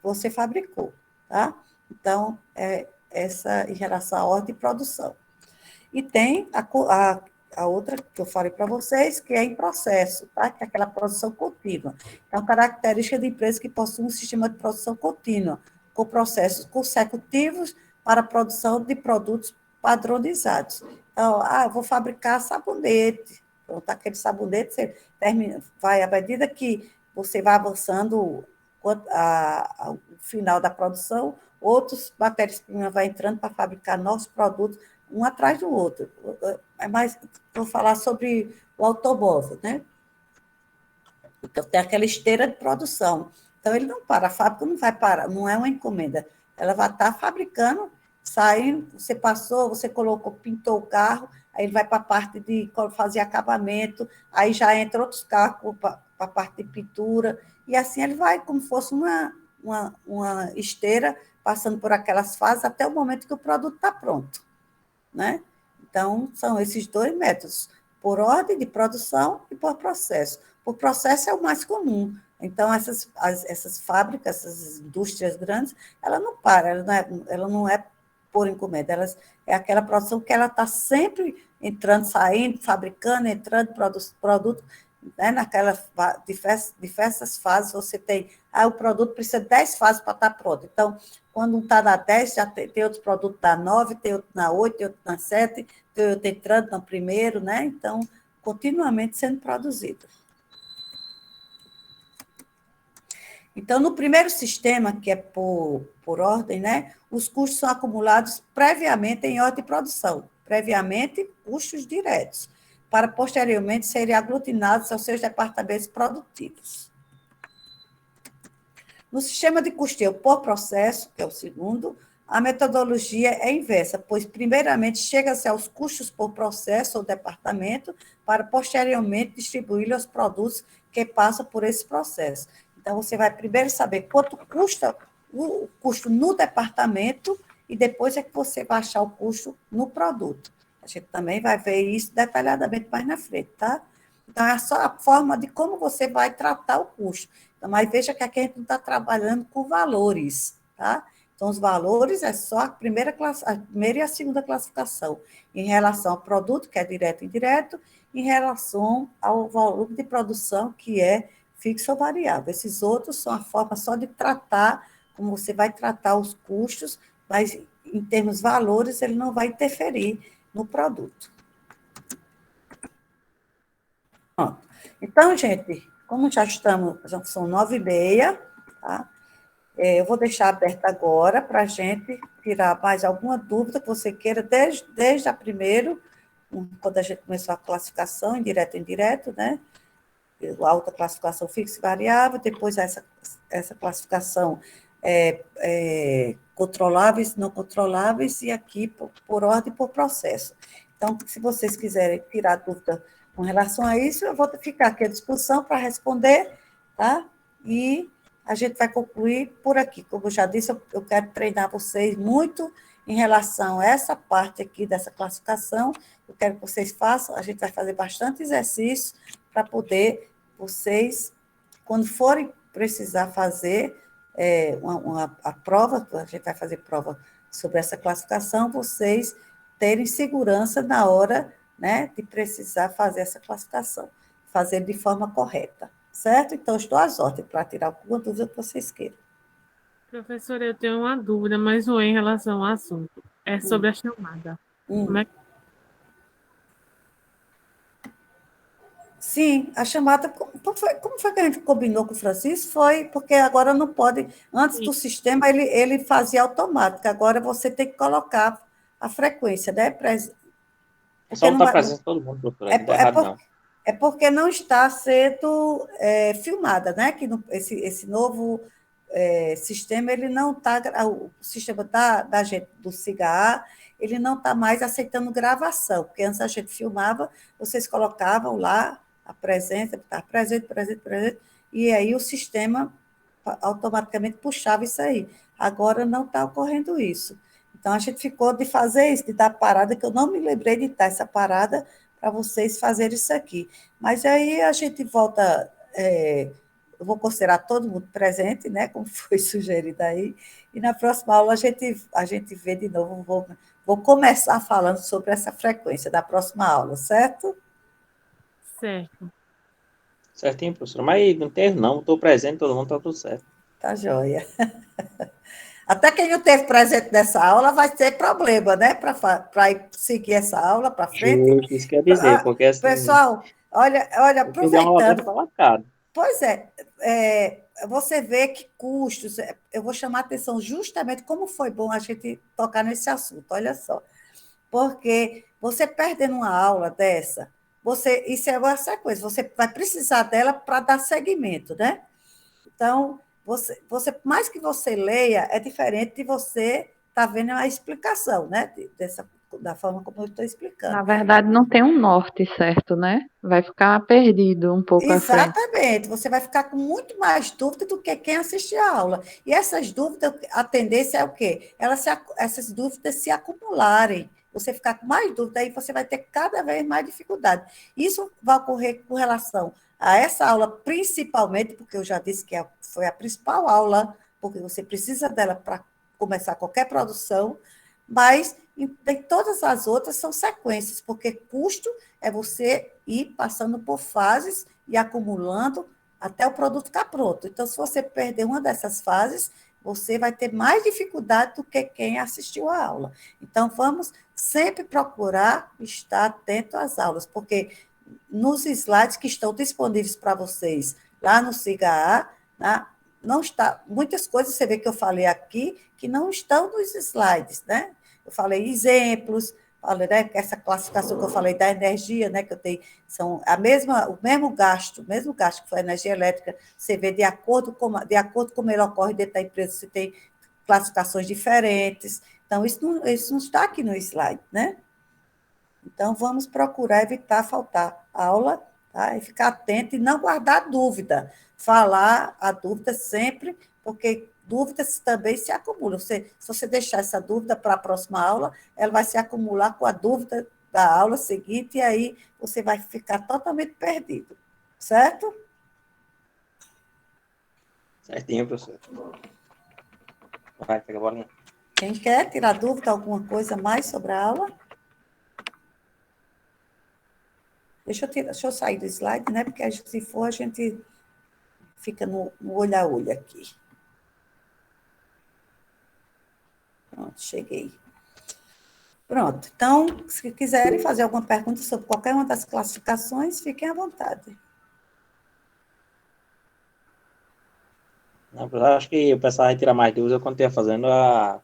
você fabricou, tá? Então, essa em relação à ordem de produção. E tem a outra que eu falei para vocês, que é em processo, tá? Que é aquela produção contínua. Então, característica de empresas que possuem um sistema de produção contínua, com processos consecutivos para a produção de produtos padronizados. Então, eu vou fabricar sabonete. Pronto, aquele sabonete você vai, à medida que você vai avançando ao final da produção, outras matérias-primas vão entrando para fabricar novos produtos, um atrás do outro. Mas vou falar sobre o automóvel, né? Então, tem aquela esteira de produção. Então, ele não para, a fábrica não vai parar, não é uma encomenda. Ela vai estar fabricando, saindo, você passou, você colocou, pintou o carro, aí ele vai para a parte de fazer acabamento, aí já entra outros carros para a parte de pintura, e assim ele vai como se fosse uma esteira, passando por aquelas fases até o momento que o produto está pronto, né? Então, são esses dois métodos, por ordem de produção e por processo. Por processo é o mais comum. Então, essas fábricas, essas indústrias grandes, ela não para, ela não é por encomenda, é aquela produção que ela está sempre entrando, saindo, fabricando, entrando, produto, né? Naquelas diversas fases, você tem, o produto precisa de 10 fases para estar pronto. Então, quando um está na 10, já tem outro produto na 9, tem outro na 8, tem outro na 7, tem outro entrando no primeiro, né? Então, continuamente sendo produzido. Então, no primeiro sistema, que é por ordem, né? Os custos são acumulados previamente em ordem de produção, previamente custos diretos, para posteriormente serem aglutinados aos seus departamentos produtivos. No sistema de custeio por processo, que é o segundo, a metodologia é inversa, pois primeiramente chega-se aos custos por processo ou departamento, para posteriormente distribuir os produtos que passam por esse processo. Então, você vai primeiro saber quanto custa o custo no departamento e depois é que você vai achar o custo no produto. A gente também vai ver isso detalhadamente mais na frente, tá? Então, é só a forma de como você vai tratar o custo. Então, mas veja que aqui a gente não está trabalhando com valores, tá? Então, os valores é só a primeira e a segunda classificação, em relação ao produto, que é direto e indireto, em relação ao volume de produção, que é fixo ou variável. Esses outros são a forma só de tratar, como você vai tratar os custos, mas em termos valores, ele não vai interferir no produto. Então, gente, como já estamos, já são 9h30, tá? Eu vou deixar aberto agora para a gente tirar mais alguma dúvida que você queira, desde a primeiro, quando a gente começou a classificação, indireto e indireto, né? A alta classificação fixa e variável, depois essa classificação controláveis, não controláveis, e aqui por ordem e por processo. Então, se vocês quiserem tirar dúvida com relação a isso, eu vou ficar aqui à disposição para responder, tá? E a gente vai concluir por aqui. Como eu já disse, eu quero treinar vocês muito em relação a essa parte aqui dessa classificação. Eu quero que vocês façam, a gente vai fazer bastante exercício para poder vocês, quando forem precisar fazer a prova, a gente vai fazer prova sobre essa classificação, vocês terem segurança na hora, né, de precisar fazer essa classificação, fazer de forma correta, certo? Então, estou às ordens para tirar alguma dúvida que vocês queiram. Professora, eu tenho uma dúvida, mas não é em relação ao assunto. É sobre a chamada. Como é que... Sim, a chamada, como foi que a gente combinou com o Francisco? Foi porque agora não pode, antes do sistema ele fazia automático, agora você tem que colocar a frequência, né? Só não está presente todo mundo, doutora, não está errado, não. É porque não está sendo filmada, né? Que esse novo sistema, ele não está, o sistema da gente, do SIGA, ele não está mais aceitando gravação, porque antes a gente filmava, vocês colocavam lá a presença, tá presente, e aí o sistema automaticamente puxava isso aí. Agora não está ocorrendo isso. Então, a gente ficou de fazer isso, de dar parada, que eu não me lembrei de dar essa parada para vocês fazerem isso aqui. Mas aí a gente volta, eu vou considerar todo mundo presente, né, como foi sugerido aí, e na próxima aula a gente vê de novo, vou começar falando sobre essa frequência da próxima aula, certo? Certo. Certinho, professor. Mas não tem erro, não. Estou presente, todo mundo está tudo certo. Tá joia. Até quem não esteve presente nessa aula vai ter problema, né? Para seguir essa aula para frente. Justo, isso quer dizer, porque assim... Pessoal, olha aproveitando. Pois você vê que custos, eu vou chamar a atenção justamente como foi bom a gente tocar nesse assunto, olha só. Porque você perdendo uma aula dessa, isso é uma sequência, você vai precisar dela para dar seguimento, né? Então, mais que você leia, é diferente de você estar vendo a explicação, né? Da forma como eu estou explicando. Na verdade, não tem um norte certo, né? Vai ficar perdido um pouco à frente. Exatamente, você vai ficar com muito mais dúvida do que quem assistir a aula. E essas dúvidas, a tendência é o quê? Essas dúvidas se acumularem. Você ficar com mais dúvida, aí você vai ter cada vez mais dificuldade. Isso vai ocorrer com relação a essa aula, principalmente, porque eu já disse que foi a principal aula, porque você precisa dela para começar qualquer produção, mas em todas as outras são sequências, porque custo é você ir passando por fases e acumulando até o produto ficar pronto. Então, se você perder uma dessas fases, você vai ter mais dificuldade do que quem assistiu a aula. Então, vamos sempre procurar estar atento às aulas, porque nos slides que estão disponíveis para vocês lá no SIGA, né, não está, muitas coisas você vê que eu falei aqui que não estão nos slides, né? Eu falei exemplos, falei, né, essa classificação que eu falei da energia, né, que eu tenho, são o mesmo gasto que foi a energia elétrica, você vê de acordo com como ele ocorre dentro da empresa, você tem classificações diferentes. Então, isso não está aqui no slide, né? Então, vamos procurar evitar faltar aula, tá? E ficar atento e não guardar dúvida. Falar a dúvida sempre, porque dúvidas também se acumulam. Se você deixar essa dúvida para a próxima aula, ela vai se acumular com a dúvida da aula seguinte, e aí você vai ficar totalmente perdido. Certo? Certinho, professor. Vai, pega a bolinha. Quem quer tirar dúvida, alguma coisa mais sobre a aula? Deixa eu sair do slide, né? Porque se for, a gente fica no olho a olho aqui. Pronto, cheguei. Pronto. Então, se quiserem fazer alguma pergunta sobre qualquer uma das classificações, fiquem à vontade. Não, eu acho que o pessoal vai tirar mais dúvidas quando estiver fazendo a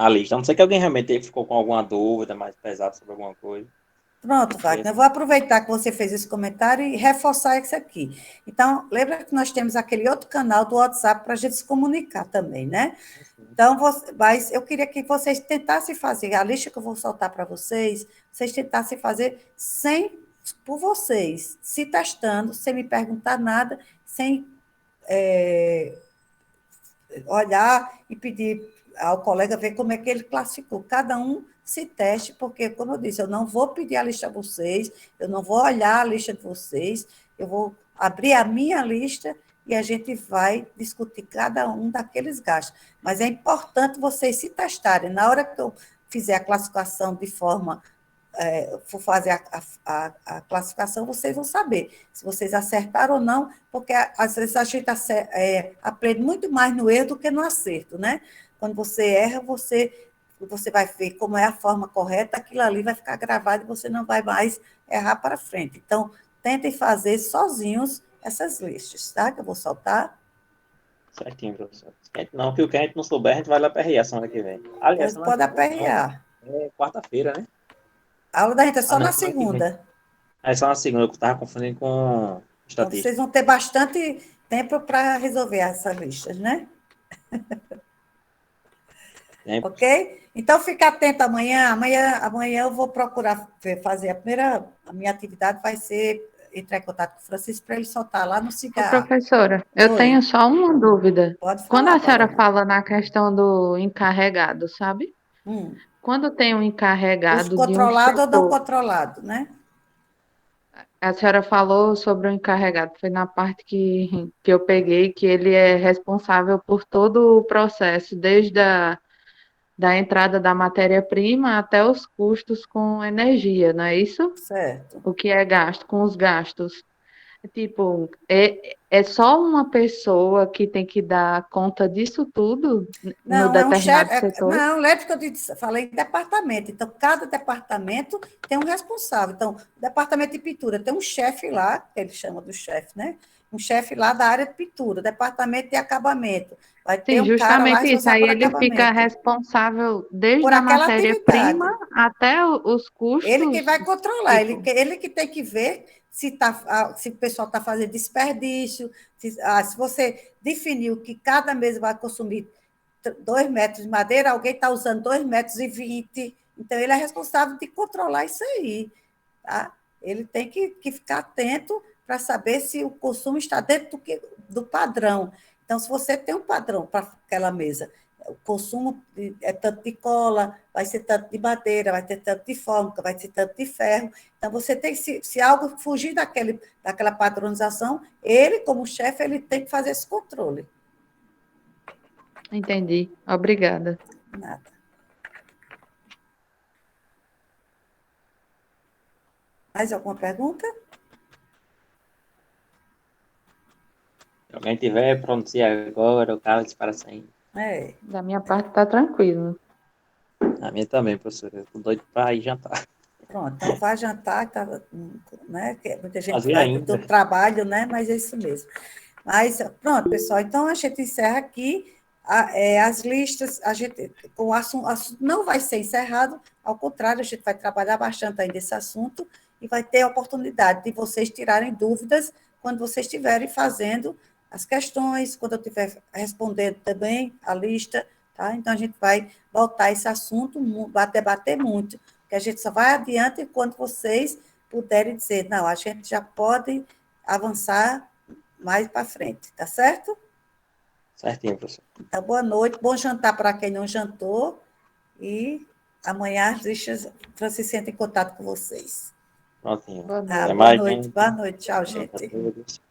lista. A não ser que alguém realmente ficou com alguma dúvida mais pesada sobre alguma coisa. Pronto, Wagner, eu vou aproveitar que você fez esse comentário e reforçar isso aqui. Então, lembra que nós temos aquele outro canal do WhatsApp para a gente se comunicar também, né? Então, mas eu queria que vocês tentassem fazer, a lista que eu vou soltar para vocês, vocês tentassem fazer por vocês, se testando, sem me perguntar nada, sem olhar e pedir ao colega ver como é que ele classificou. Cada um se teste, porque, como eu disse, eu não vou pedir a lista a vocês, eu não vou olhar a lista de vocês, eu vou abrir a minha lista e a gente vai discutir cada um daqueles gastos. Mas é importante vocês se testarem. Na hora que eu fizer a classificação de forma for fazer a classificação, vocês vão saber se vocês acertaram ou não, porque às vezes a gente aprende muito mais no erro do que no acerto, né? Quando você erra, você vai ver como é a forma correta, aquilo ali vai ficar gravado e você não vai mais errar para frente. Então, tentem fazer sozinhos essas listas, tá? Que eu vou soltar. Certinho, professor. Não, que o que a gente não souber, a gente vai lá para a semana que vem. Aliás, Pois pode aperrear. É quarta-feira, né? A aula da gente é só não, na segunda. É só na segunda, eu estava confundindo com Então, estatística. vocês vão ter bastante tempo para resolver essas listas, né? Ok? Então, fica atento amanhã. Amanhã eu vou procurar fazer a minha atividade vai ser entrar em contato com o Francisco para ele soltar lá no Ô, cigarro. professora, eu Oi. tenho só uma dúvida. Pode Quando falar, a senhora Paloma. fala na questão do encarregado, sabe? Hum. Quando tem um Os encarregado de um controlados ou não setor, controlados, né? a senhora falou sobre o encarregado, foi na parte que eu peguei, que ele é responsável por todo o processo, desde da entrada da matéria-prima até os custos com energia, não é isso? Certo. O que é gasto, com os gastos. Tipo, é só uma pessoa que tem que dar conta disso tudo no Não, é um determinado chefe. setor? Não, lembra que falei departamento. Então, cada departamento tem um responsável. Então, o departamento de pintura tem um chefe lá, que ele chama do chefe, né? Um chefe lá da área de pintura, departamento de acabamento. Vai ter Sim, um cara lá justamente isso. responsável Aí por ele fica acabamento, responsável por desde a aquela atividade. matéria-prima até os Ele que custos. vai controlar, ele, Tipo, ele que tem que ver se o pessoal está fazendo desperdício, se você definiu que cada mesa vai consumir 2 metros de madeira, alguém está usando 2,20 metros, então ele é responsável de controlar isso aí. Tá? Ele tem que ficar atento para saber se o consumo está dentro do padrão. Então, se você tem um padrão para aquela mesa, o consumo é tanto de cola, vai ser tanto de madeira, vai ter tanto de fórmica, vai ser tanto de ferro. Então, você tem, se algo fugir daquela padronização, ele, como chefe, ele tem que fazer esse controle. entendi. Obrigada. Nada. Mais alguma pergunta? Se alguém tiver, pronuncia agora, o carro dispara sem. Da minha parte está tranquilo. A minha também, professora. Eu tô doido para ir jantar. Pronto, então vai jantar, tá, né? Muita gente Fazer vai ainda. do trabalho, né? Mas é isso mesmo. Mas pronto, pessoal, então a gente encerra aqui as listas, o assunto não vai ser encerrado, ao contrário, a gente vai trabalhar bastante ainda esse assunto e vai ter a oportunidade de vocês tirarem dúvidas quando vocês estiverem fazendo as questões, quando eu estiver respondendo também a lista, tá? Então a gente vai voltar esse assunto, vai debater muito, porque a gente só vai adiante quando vocês puderem dizer, não, a gente já pode avançar mais para frente, tá certo? Certinho, professor. Então, boa noite, bom jantar para quem não jantou, e amanhã as listas Francisco entra em contato com vocês. Prontinho. Boa noite. Tá, Até boa mais, noite, gente. boa noite, tchau, A gente. todos.